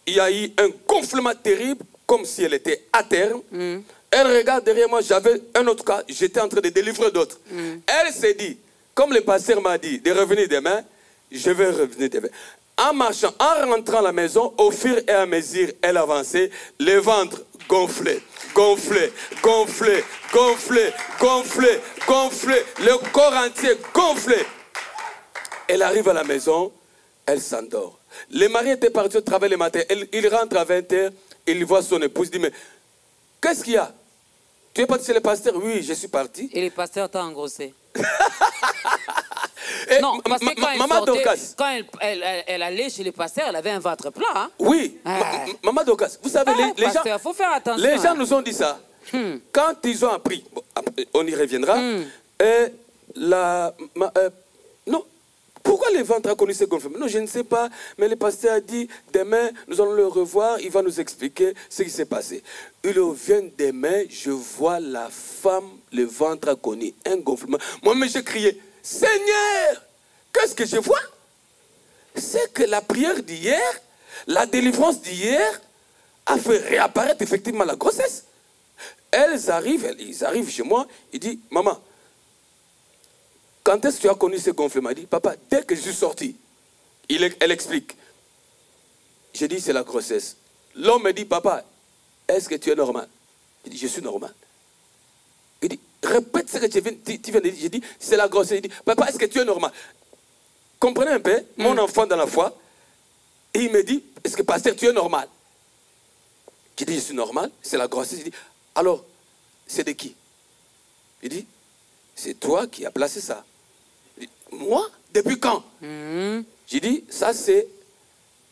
Il y a eu un gonflement terrible, comme si elle était à terme. Elle regarde derrière moi, j'avais un autre cas, j'étais en train de délivrer d'autres. Elle s'est dit, comme le pasteur m'a dit, de revenir demain, je vais revenir demain. En marchant, en rentrant à la maison, au fur et à mesure, elle avançait, le ventre gonflé, gonflé, gonflé, gonflé, gonflé, gonflé, le corps entier gonflé. Elle arrive à la maison, elle s'endort. Le mari était parti au travail le matin, il rentre à 20h, il voit son épouse, il dit, mais qu'est-ce qu'il y a? Tu es parti chez le pasteur? Oui, je suis parti. Et le pasteur t'a engrossé. Non, parce que quand elle allait chez le pasteur, elle avait un ventre plat. Hein? Oui, Maman Dorcas, vous savez, les gens, faut faire attention. Les gens nous ont dit ça. Quand ils ont appris, bon, on y reviendra, non, pourquoi le ventre a connu ce gonflement? Non, je ne sais pas, mais le pasteur a dit, demain, nous allons le revoir, il va nous expliquer ce qui s'est passé. Il vient demain, je vois la femme, le ventre a connu un gonflement. Moi-même, j'ai crié, Seigneur, qu'est-ce que je vois? C'est que la prière d'hier, la délivrance d'hier, a fait réapparaître effectivement la grossesse. Ils arrivent chez moi, ils disent, maman, quand est-ce que tu as connu ce gonflement? Il dit, papa, dès que je suis sorti, elle explique. J'ai dit, c'est la grossesse. L'homme me dit, papa, est-ce que tu es normal? Il dit, je suis normal. Il dit, répète ce que tu viens de dire. J'ai dit, c'est la grossesse. Il dit, papa, est-ce que tu es normal? Comprenez un peu, mon enfant dans la foi, et il me dit, est-ce que pasteur, tu es normal? J'ai dit, je suis normal, c'est la grossesse. Il dit, alors, c'est de qui? Il dit, c'est toi qui as placé ça. Il dit, moi? Depuis quand? J'ai dit, ça c'est,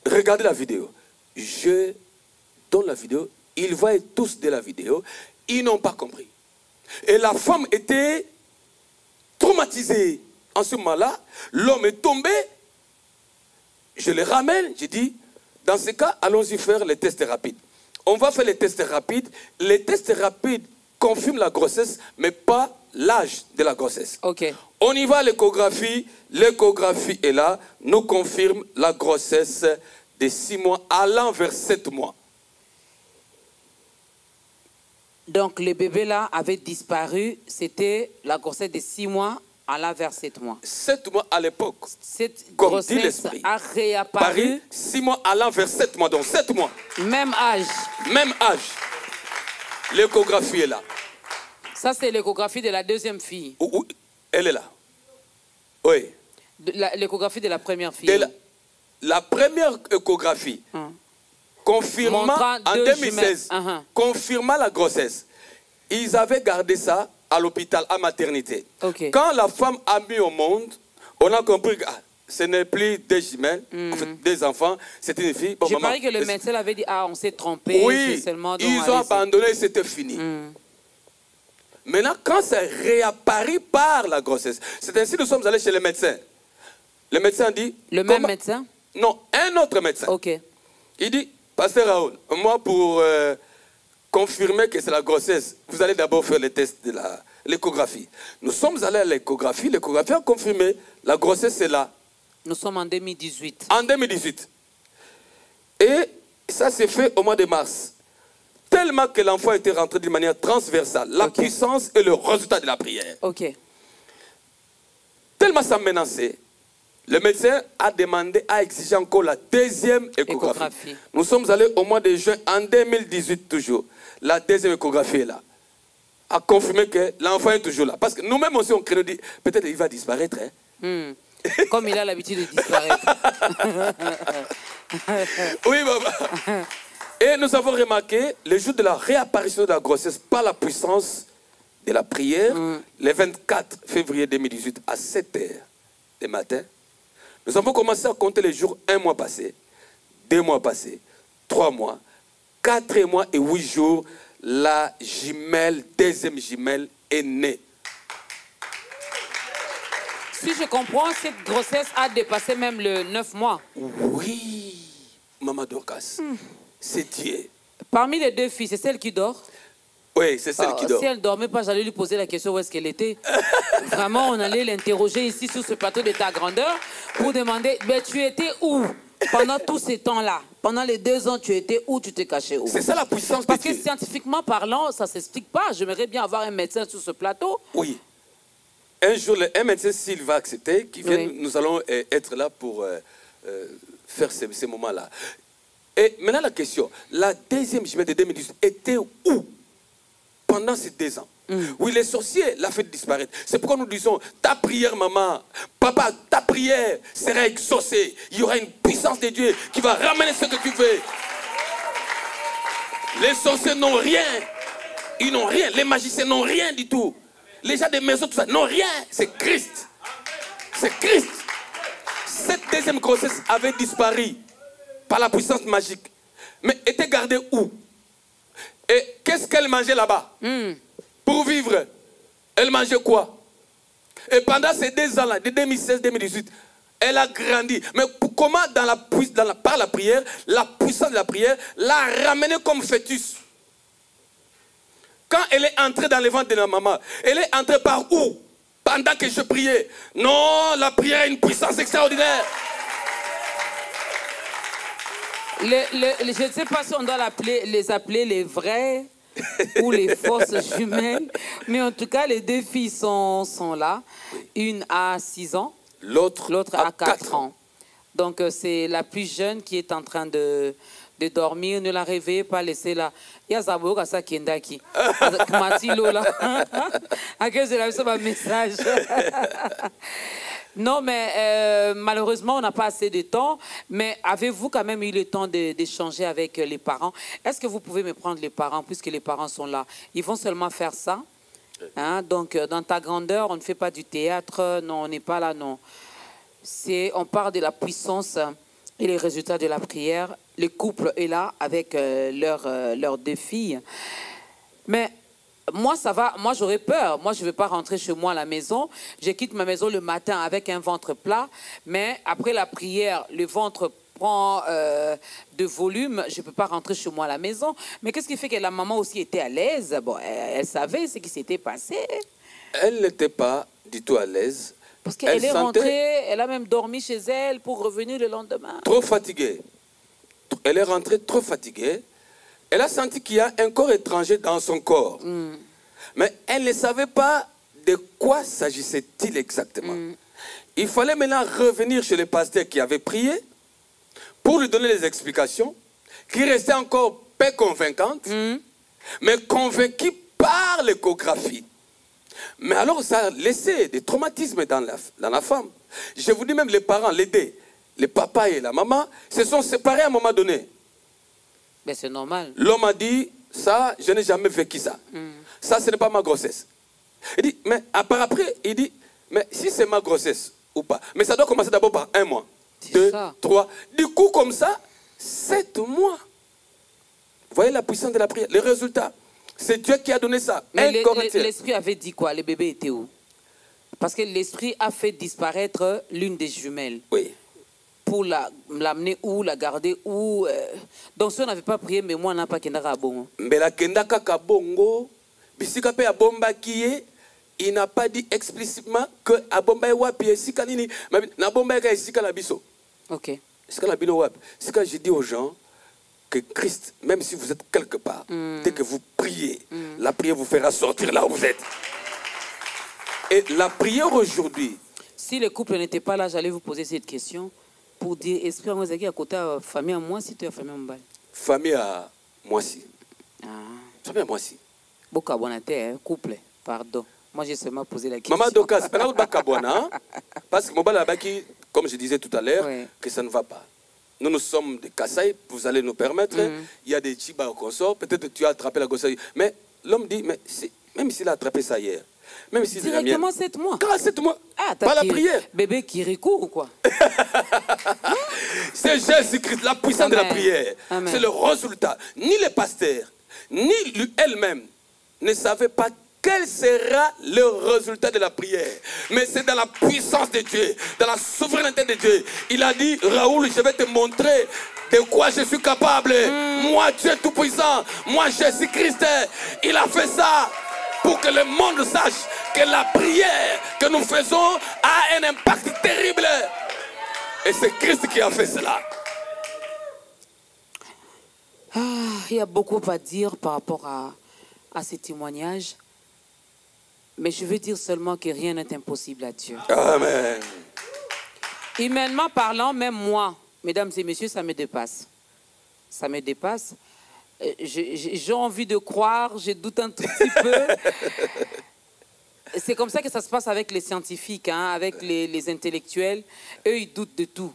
regardez la vidéo. Je donne la vidéo, ils voient tous de la vidéo, ils n'ont pas compris. Et la femme était traumatisée. En ce moment-là, l'homme est tombé. Je le ramène. J'ai dit, dans ce cas, allons-y faire les tests rapides. On va faire les tests rapides. Les tests rapides confirment la grossesse, mais pas l'âge de la grossesse. Okay. On y va à l'échographie. L'échographie est là. Nous confirme la grossesse de 6 mois allant vers 7 mois. Donc, le bébé là avait disparu. C'était la grossesse de 6 mois allant vers 7 mois. 7 mois à l'époque. Cette comme grossesse dit l'esprit. a réapparu. 6 mois allant vers 7 mois. Donc 7 mois. Même âge. Même âge. L'échographie est là. Ça, c'est l'échographie de la deuxième fille. Où elle est là. Oui. L'échographie de la première fille. La première échographie. Confirmant en 2016, confirmant la grossesse. Ils avaient gardé ça à l'hôpital, à maternité. Okay. Quand la femme a mis au monde, on a compris que ce n'est plus des jumelles, en fait, des enfants, c'est une fille. Bon, je parie que le médecin avait dit, on s'est trompé. Oui, ils ont abandonné, c'était fini. Maintenant, quand ça réapparaît par la grossesse, c'est ainsi que nous sommes allés chez le médecin. Le médecin dit... Le même médecin? Non, un autre médecin. Ok. Il dit, pasteur Raoul, moi pour confirmer que c'est la grossesse, vous allez d'abord faire les tests de l'échographie. Nous sommes allés à l'échographie a confirmé, la grossesse est là. Nous sommes en 2018. En 2018. Et ça s'est fait au mois de mars. Tellement que l'enfant était rentré d'une manière transversale. La puissance et le résultat de la prière. Ok. Tellement ça menaçait. Le médecin a demandé, a exigé encore la deuxième échographie. Nous sommes allés au mois de juin, en 2018 toujours. La deuxième échographie est là. A confirmé que l'enfant est toujours là. Parce que nous-mêmes aussi, on crée, peut-être il va disparaître. Hein? Comme il a l'habitude de disparaître. Oui, maman. Et nous avons remarqué, le jour de la réapparition de la grossesse par la puissance de la prière, le 24 février 2018 à 7 h du matin, nous avons commencé à compter les jours, 1 mois passé, 2 mois passés, 3 mois, 4 mois et 8 jours, la jumelle, deuxième jumelle est née. Si je comprends, cette grossesse a dépassé même le 9 mois. Oui, Maman Dorcas, c'est Dieu. Parmi les 2 filles, c'est celle qui dort? Oui, c'est celle qui dort. Si elle ne dormait pas, j'allais lui poser la question où est-ce qu'elle était. Vraiment, on allait l'interroger ici sur ce plateau de ta grandeur pour demander, mais tu étais où? Pendant tous ces temps-là, pendant les 2 ans, tu étais où, tu t'es caché où? C'est ça la puissance Parce de Dieu. que scientifiquement parlant, ça ne s'explique pas. J'aimerais bien avoir un médecin sur ce plateau. Oui. Un jour, un médecin, s'il va accepter, qui vient, Oui. nous allons être là pour faire ces moments-là. Et maintenant, la question, la deuxième jumelle de 2018 était où pendant ces 2 ans? Oui, les sorciers l'ont fait disparaître. C'est pourquoi nous disons, ta prière, maman, papa, ta prière sera exaucée. Il y aura une puissance de Dieu qui va ramener ce que tu veux. Les sorciers n'ont rien. Ils n'ont rien. Les magiciens n'ont rien du tout. Les gens des maisons, tout ça, n'ont rien. C'est Christ. C'est Christ. Cette deuxième grossesse avait disparu par la puissance magique. Mais était gardée où? Et qu'est-ce qu'elle mangeait là-bas? Pour vivre, elle mangeait quoi? Et pendant ces 2 ans-là, de 2016-2018, elle a grandi. Mais comment par la prière, la puissance de la prière l'a ramenée comme fœtus? Quand elle est entrée dans le ventre de la maman, elle est entrée par où? Pendant que je priais. Non, la prière a une puissance extraordinaire. Je ne sais pas si on doit les appeler les vrais ou les fausses jumelles, mais en tout cas, les 2 filles sont là. Une a 6 ans, l'autre a 4 ans. Donc, c'est la plus jeune qui est en train de dormir. Ne la réveillez pas, laissez-la. Il y a Zabou qui est Kendaki. Matilo, là. À quel c'est un message. Non, mais malheureusement, on n'a pas assez de temps. Mais avez-vous quand même eu le temps d'échanger avec les parents? Est-ce que vous pouvez me prendre les parents, puisque les parents sont là? Ils vont seulement faire ça. Hein? Donc, dans ta grandeur, on ne fait pas du théâtre. Non, on n'est pas là, non. On parle de la puissance et les résultats de la prière. Le couple est là avec leurs 2 filles. Mais moi, ça va. Moi, j'aurais peur. Moi, je ne vais pas rentrer chez moi à la maison. Je quitte ma maison le matin avec un ventre plat. Mais après la prière, le ventre prend de volume. Je ne peux pas rentrer chez moi à la maison. Mais qu'est-ce qui fait que la maman aussi était à l'aise? Bon, elle savait ce qui s'était passé. Elle n'était pas du tout à l'aise. Parce qu'elle est rentrée, elle a même dormi chez elle pour revenir le lendemain. Trop fatiguée. Elle est rentrée trop fatiguée. Elle a senti qu'il y a un corps étranger dans son corps. Mais elle ne savait pas de quoi s'agissait-il exactement. Il fallait maintenant revenir chez le pasteur qui avait prié pour lui donner les explications, qui restait encore peu convaincante, mais convaincue par l'échographie. Mais alors ça a laissé des traumatismes dans la femme. Je vous dis même les parents, les 2, le papa et la maman, se sont séparés à un moment donné. Mais c'est normal. L'homme a dit, ça, je n'ai jamais vécu ça. Ça, ce n'est pas ma grossesse. Il dit, mais après, il dit, mais si c'est ma grossesse ou pas, mais ça doit commencer d'abord par 1 mois, 2, 3. Du coup, comme ça, 7 mois. Vous voyez la puissance de la prière, les résultats. C'est Dieu qui a donné ça. Mais l'esprit avait dit quoi? Le bébé était où? Parce que l'esprit a fait disparaître l'une des jumelles. Oui. Pour l'amener où, la garder où. Donc si on n'avait pas prié, mais moi, on n'a pas kendaka à bongo. Mais la kendaka kabongo, bisika pe abomba kiye, il n'a pas dit explicitement que abomba wapi sika nini, na bomba ka sika la biso. Ok. Sika la bilo wapi. Sika je dis aux gens que Christ, même si vous êtes quelque part, dès que vous priez, la prière vous fera sortir là où vous êtes. Et la prière aujourd'hui. Si le couple n'était pas là, j'allais vous poser cette question pour dire, esprit à moi, à côté de famille à moi, si tu es famille à moi. Famille à moi si. Famille à moi si. Beaucoup à bonne couple, pardon. Moi, j'ai seulement posé la question. Maman Doka, c'est pas là où Bakabouana, parce que Mobala Baki, comme je disais tout à l'heure, que ça ne va pas. Nous sommes des Kassai, vous allez nous permettre. Il y a des Chiba au consort, peut-être tu as attrapé la grossesse. Mais l'homme dit, mais même s'il a attrapé ça hier, même si directement 7 mois. Quand 7 mois, pas la prière. Bébé Kirikou ou quoi? C'est Jésus-Christ, la puissance de la prière. C'est le résultat. Ni les pasteurs, ni elle-même ne savaient pas quel sera le résultat de la prière. Mais c'est dans la puissance de Dieu, dans la souveraineté de Dieu. Il a dit, Raoul, je vais te montrer de quoi je suis capable. Moi, Dieu tout-puissant. Moi, Jésus-Christ. Il a fait ça pour que le monde sache que la prière que nous faisons a un impact terrible. Et c'est Christ qui a fait cela. Il y a beaucoup à dire par rapport à ces témoignages. Mais je veux dire seulement que rien n'est impossible à Dieu. Amen. Humainement parlant, même moi, mesdames et messieurs, ça me dépasse. Ça me dépasse. J'ai envie de croire, je doute un tout petit peu. C'est comme ça que ça se passe avec les scientifiques, hein, avec les intellectuels. Eux, ils doutent de tout.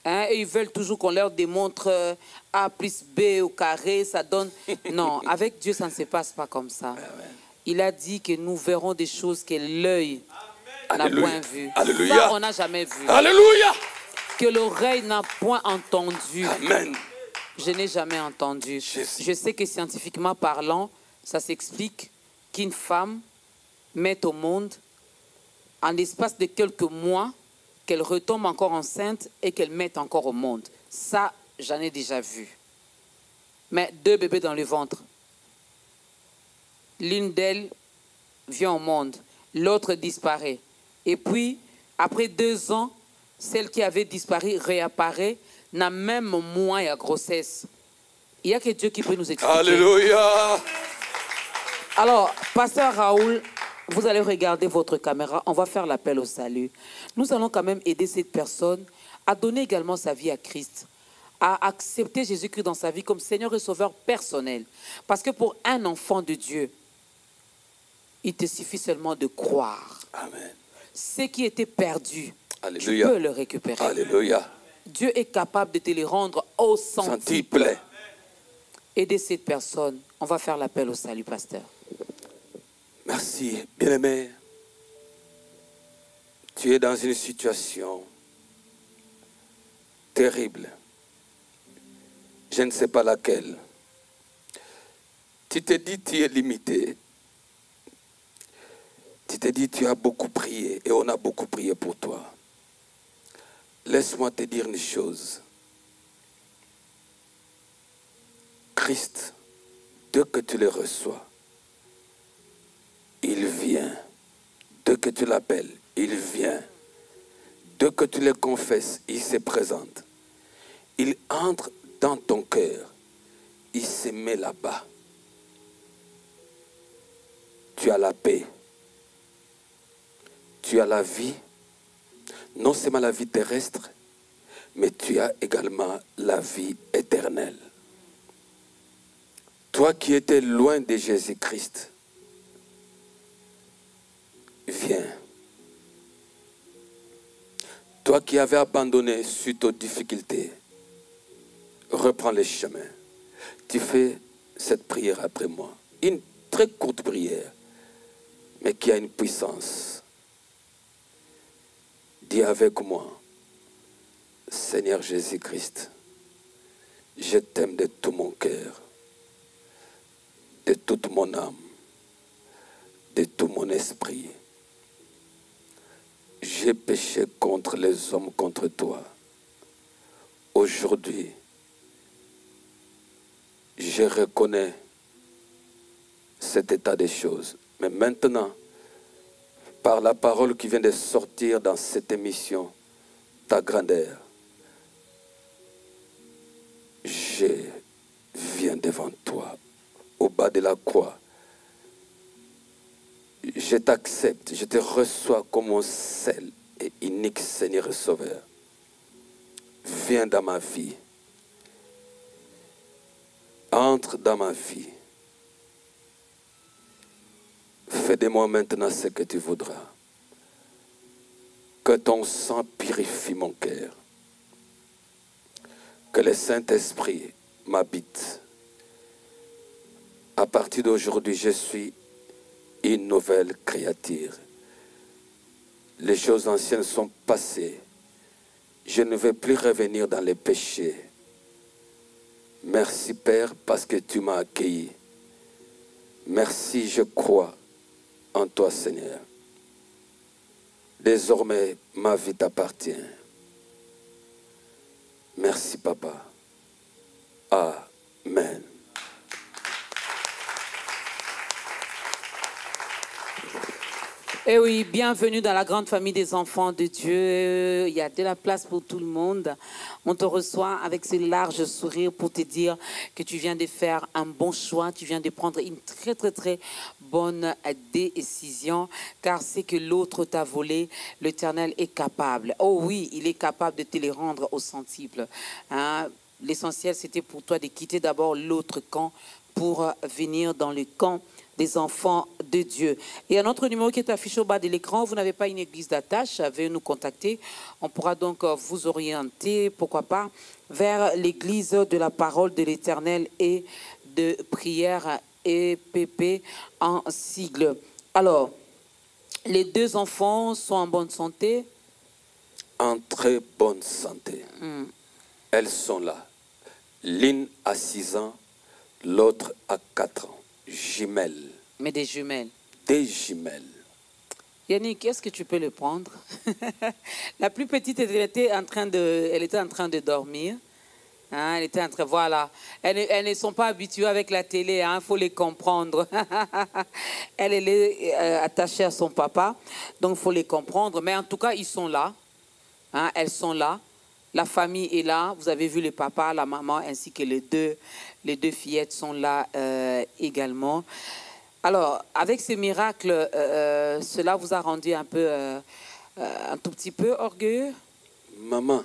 Hein, et ils veulent toujours qu'on leur démontre A plus B au carré, ça donne... Non, avec Dieu, ça ne se passe pas comme ça. Il a dit que nous verrons des choses que l'œil n'a point vues. Alléluia. Ça, on n'a jamais vu. Alléluia. Que l'oreille n'a point entendu. Amen. Je n'ai jamais entendu. Je sais que scientifiquement parlant, ça s'explique qu'une femme met au monde, en l'espace de quelques mois, qu'elle retombe encore enceinte et qu'elle mette encore au monde. Ça, j'en ai déjà vu. Mais 2 bébés dans le ventre. L'une d'elles vient au monde, l'autre disparaît. Et puis, après 2 ans, celle qui avait disparu réapparaît, n'a même moins à grossesse. Il n'y a que Dieu qui peut nous expliquer. Alléluia. Alors, pasteur Raoul, vous allez regarder votre caméra. On va faire l'appel au salut. Nous allons quand même aider cette personne à donner également sa vie à Christ, à accepter Jésus-Christ dans sa vie comme Seigneur et Sauveur personnel. Parce que pour un enfant de Dieu, il te suffit seulement de croire. Amen. Ce qui était perdu, Alléluia. tu peux le récupérer. Alléluia. Dieu est capable de te les rendre au centuple. Aidez cette personne. On va faire l'appel au salut, pasteur. Merci, bien-aimé. Tu es dans une situation terrible. Je ne sais pas laquelle. Tu te dis tu es limité. Tu te dis tu as beaucoup prié et on a beaucoup prié pour toi. Laisse-moi te dire une chose. Christ, dès que tu le reçois, il vient. Dès que tu l'appelles, il vient. Dès que tu le confesses, il se présente. Il entre dans ton cœur. Il se met là-bas. Tu as la paix. Tu as la vie. Non seulement la vie terrestre, mais tu as également la vie éternelle. Toi qui étais loin de Jésus-Christ, viens. Toi qui avais abandonné suite aux difficultés, reprends le chemin. Tu fais cette prière après moi. Une très courte prière, mais qui a une puissance. Dis avec moi, Seigneur Jésus-Christ, je t'aime de tout mon cœur, de toute mon âme, de tout mon esprit. J'ai péché contre les hommes, contre toi. Aujourd'hui, je reconnais cet état des choses. Mais maintenant, par la parole qui vient de sortir dans cette émission, ta grandeur, je viens devant toi, au bas de la croix. Je t'accepte, je te reçois comme mon seul et unique Seigneur et Sauveur. Viens dans ma vie. Entre dans ma vie. Fais de moi maintenant ce que tu voudras. Que ton sang purifie mon cœur. Que le Saint-Esprit m'habite. À partir d'aujourd'hui, je suis une nouvelle créature. Les choses anciennes sont passées. Je ne vais plus revenir dans les péchés. Merci Père parce que tu m'as accueilli. Merci, je crois en toi Seigneur. Désormais, ma vie t'appartient. Merci Papa. Amen. Eh oui, bienvenue dans la grande famille des enfants de Dieu. Il y a de la place pour tout le monde. On te reçoit avec ce large sourire pour te dire que tu viens de faire un bon choix. Tu viens de prendre une très, très, très bonne décision. Car c'est que l'autre t'a volé, l'Éternel est capable. Oh oui, il est capable de te les rendre au centuple. Hein? L'essentiel, c'était pour toi de quitter d'abord l'autre camp pour venir dans le camp des enfants de Dieu. Et un autre numéro qui est affiché au bas de l'écran, vous n'avez pas une église d'attache, veuillez nous contacter. On pourra donc vous orienter, pourquoi pas, vers l'église de la parole de l'Éternel et de prière EPP en sigle. Alors, les deux enfants sont en bonne santé? En très bonne santé. Elles sont là. L'une a 6 ans, l'autre a 4 ans. Jumelles. Mais des jumelles. Des jumelles. Yannick, est-ce que tu peux le prendre? La plus petite, elle était en train de dormir. Hein, elle était en train, voilà. Elles ne sont pas habituées avec la télé, il faut les comprendre. Elle est attachée à son papa, donc il faut les comprendre. Mais en tout cas, ils sont là. Hein, elles sont là. La famille est là. Vous avez vu le papa, la maman, ainsi que les deux fillettes sont là également. Alors, avec ce miracle, cela vous a rendu un tout petit peu orgueilleux? Maman,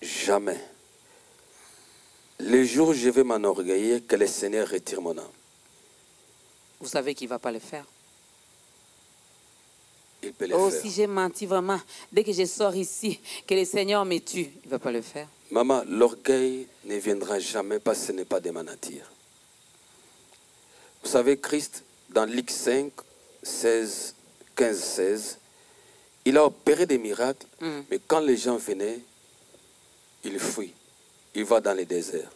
jamais. Le jour où je vais m'enorgueillir, que le Seigneur retire mon âme. Vous savez qu'il ne va pas le faire. Il peut le faire. Si j'ai menti vraiment, dès que je sors ici, que le Seigneur me tue, il ne va pas le faire. Maman, l'orgueil ne viendra jamais parce que ce n'est pas de ma nature. Vous savez, Christ, dans Luc 5, 16, 15, 16, il a opéré des miracles, mais quand les gens venaient, il fuit. Il va dans les déserts.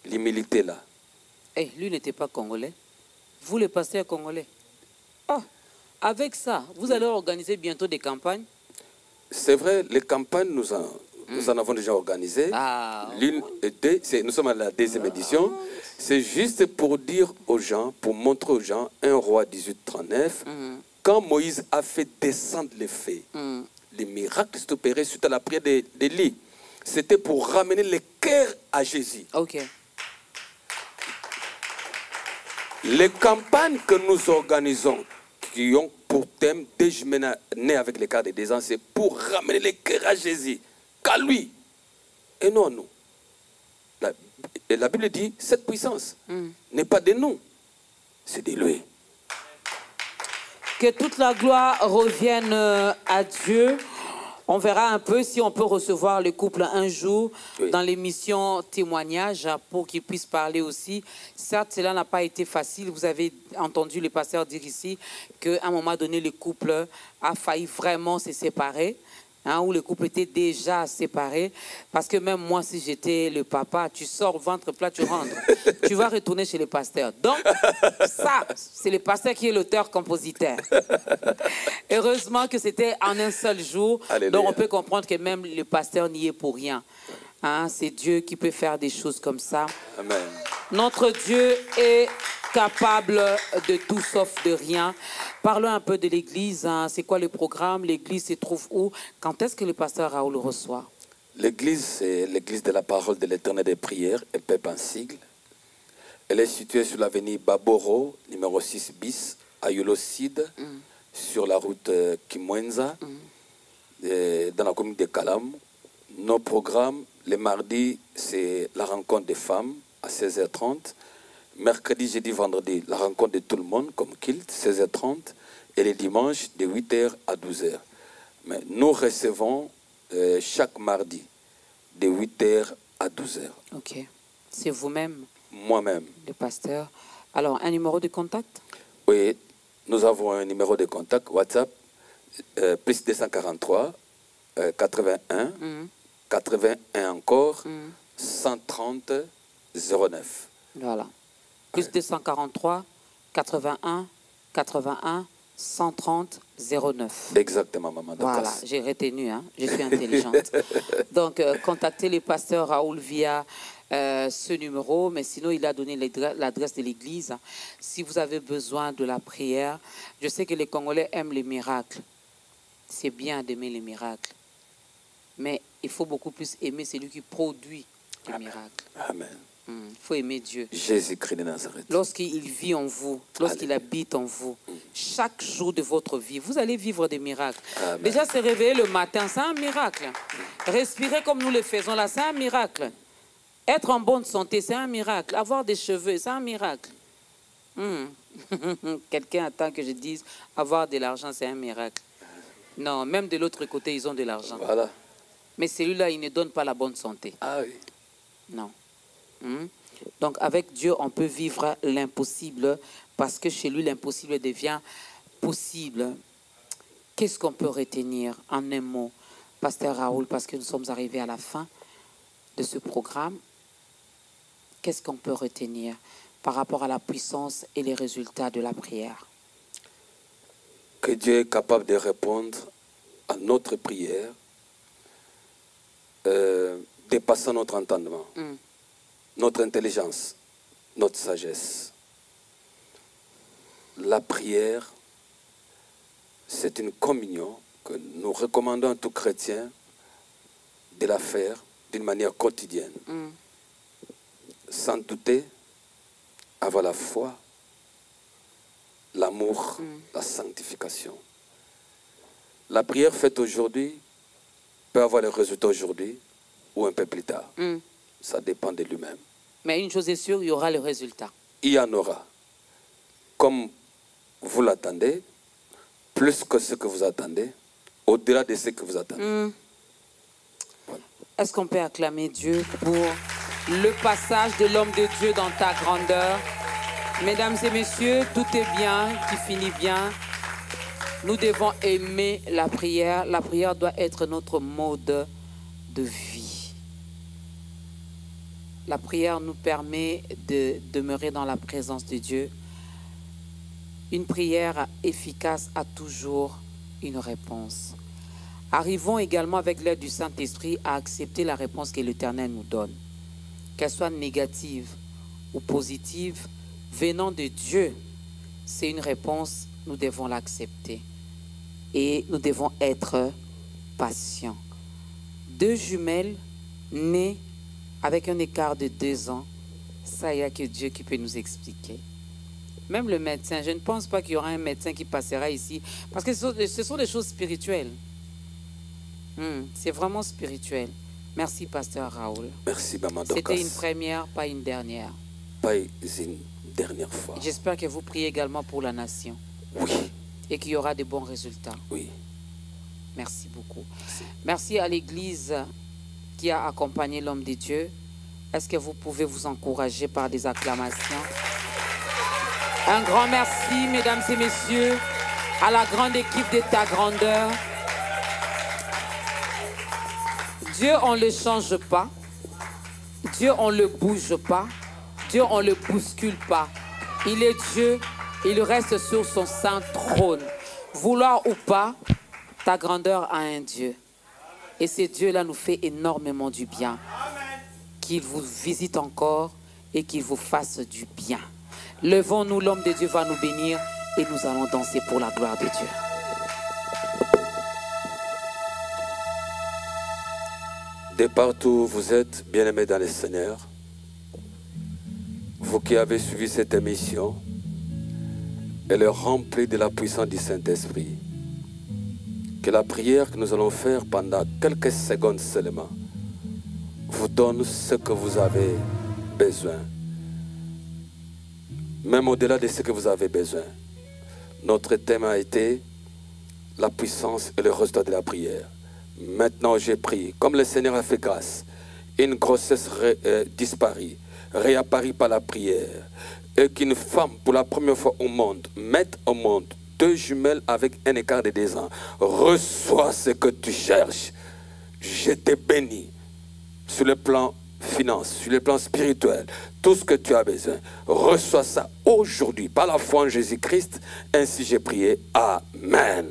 L'humilité là. Hey, lui n'était pas congolais. Vous, le pasteur congolais. Oh, avec ça, vous allez organiser bientôt des campagnes? C'est vrai, les campagnes, nous en avons déjà organisé. L'une et deux, nous sommes à la 2e édition. C'est juste pour dire aux gens, pour montrer aux gens, 1 Roi 18, 39, quand Moïse a fait descendre les fées, les miracles s'est opéré suite à la prière d'Élie. C'était pour ramener les cœurs à Jésus. Ok. Les campagnes que nous organisons, qui ont pour thème des jumelles nés avec les cartes des ans, c'est pour ramener les cœurs à Jésus, qu'à lui, et non à nous. La Bible dit, cette puissance n'est pas de nous, c'est de lui. Que toute la gloire revienne à Dieu. On verra un peu si on peut recevoir le couple un jour dans l'émission Témoignage pour qu'ils puissent parler aussi. Certes, cela n'a pas été facile. Vous avez entendu le pasteur dire ici qu'à un moment donné, le couple a failli vraiment se séparer. Hein, où le couple était déjà séparé. Parce que même moi, si j'étais le papa, tu sors ventre plat, tu rentres. Tu vas retourner chez le pasteur. Donc, ça, c'est le pasteur qui est l'auteur-compositeur. Heureusement que c'était en un seul jour. Alléluia. Donc, on peut comprendre que même le pasteur n'y est pour rien. Hein, c'est Dieu qui peut faire des choses comme ça. Amen. Notre Dieu est capable de tout sauf de rien. Parlons un peu de l'église. Hein. C'est quoi le programme? L'église se trouve où? Quand est-ce que le pasteur Raoul reçoit? L'église, c'est l'église de la parole de l'Éternel des prières, EPP en sigle. Elle est située sur l'avenue Baboro, numéro 6 bis, à Yolocide, sur la route Kimwenza, dans la commune de Kalam. Nos programmes, les mardis, c'est la rencontre des femmes à 16h30. Mercredi, jeudi, vendredi, la rencontre de tout le monde, comme Kilt, 16h30. Et les dimanches, de 8h à 12h. Mais nous recevons chaque mardi, de 8h à 12h. Ok. C'est vous-même? Moi-même. Le pasteur. Alors, un numéro de contact? Oui, nous avons un numéro de contact WhatsApp, plus 243 81 81 encore 130 09. Voilà. Plus 243 81 81 130 09. Exactement, maman. Voilà, j'ai retenu, hein? Je suis intelligente. Donc, contactez les pasteurs Raoul via ce numéro, mais sinon il a donné l'adresse de l'église. Si vous avez besoin de la prière, je sais que les Congolais aiment les miracles. C'est bien d'aimer les miracles. Mais il faut beaucoup plus aimer celui qui produit les miracles. Amen. Il faut aimer Dieu. Jésus-Christ de Nazareth. Lorsqu'il vit en vous, lorsqu'il habite en vous, chaque jour de votre vie, vous allez vivre des miracles. Amen. Déjà, se réveiller le matin, c'est un miracle. Respirer comme nous le faisons là, c'est un miracle. Être en bonne santé, c'est un miracle. Avoir des cheveux, c'est un miracle. Quelqu'un attend que je dise, avoir de l'argent, c'est un miracle. Non, même de l'autre côté, ils ont de l'argent. Voilà. Mais celui-là, il ne donne pas la bonne santé. Ah oui. Non. Donc, avec Dieu, on peut vivre l'impossible parce que chez lui, l'impossible devient possible. Qu'est-ce qu'on peut retenir en un mot, Pasteur Raoul, parce que nous sommes arrivés à la fin de ce programme? Qu'est-ce qu'on peut retenir par rapport à la puissance et les résultats de la prière? Que Dieu est capable de répondre à notre prière, dépassant notre entendement, notre intelligence, notre sagesse. La prière, c'est une communion que nous recommandons à tout chrétien de la faire d'une manière quotidienne. Sans douter, avoir la foi, l'amour, la sanctification. La prière faite aujourd'hui peut avoir le résultat aujourd'hui ou un peu plus tard. Ça dépend de lui-même. Mais une chose est sûre, il y aura le résultat. Il y en aura. Comme vous l'attendez, plus que ce que vous attendez, au-delà de ce que vous attendez. Voilà. Est-ce qu'on peut acclamer Dieu pour le passage de l'homme de Dieu dans ta grandeur? Mesdames et messieurs, tout est bien, qui finit bien. Nous devons aimer la prière. La prière doit être notre mode de vie. La prière nous permet de demeurer dans la présence de Dieu. Une prière efficace a toujours une réponse. Arrivons également avec l'aide du Saint-Esprit à accepter la réponse que l'Éternel nous donne. Qu'elle soit négative ou positive, venant de Dieu, c'est une réponse, nous devons l'accepter. Et nous devons être patients. 2 jumelles nées avec un écart de 2 ans, ça, il n'y a que Dieu qui peut nous expliquer. Même le médecin, je ne pense pas qu'il y aura un médecin qui passera ici, parce que ce sont des choses spirituelles. C'est vraiment spirituel. Merci, Pasteur Raoul. Merci, Maman Dorcas. C'était une première, pas une dernière. Pas une dernière fois. J'espère que vous priez également pour la nation. Oui. Et qu'il y aura de bons résultats. Oui. Merci beaucoup. Merci à l'Église qui a accompagné l'homme de Dieu. Est-ce que vous pouvez vous encourager par des acclamations? Un grand merci, mesdames et messieurs, à la grande équipe de ta grandeur. Dieu, on ne le change pas. Dieu, on ne le bouge pas. Dieu, on ne le bouscule pas. Il est Dieu, il reste sur son saint trône. Vouloir ou pas, ta grandeur a un Dieu. Et ce Dieu-là nous fait énormément du bien. Qu'il vous visite encore et qu'il vous fasse du bien. Levons-nous, l'homme de Dieu va nous bénir et nous allons danser pour la gloire de Dieu. De partout où vous êtes, bien-aimés dans le Seigneur, vous qui avez suivi cette émission, elle est remplie de la puissance du Saint-Esprit. Que la prière que nous allons faire pendant quelques secondes seulement vous donne ce que vous avez besoin. Même au-delà de ce que vous avez besoin. Notre thème a été la puissance et le résultat de la prière. Maintenant, j'ai prié. Comme le Seigneur a fait grâce, une grossesse disparue, réapparue par la prière. Et qu'une femme, pour la première fois au monde, mette au monde 2 jumelles avec un écart de 2 ans. Reçois ce que tu cherches. Je te bénis sur le plan finance, sur le plan spirituel, tout ce que tu as besoin. Reçois ça aujourd'hui par la foi en Jésus-Christ. Ainsi j'ai prié. Amen.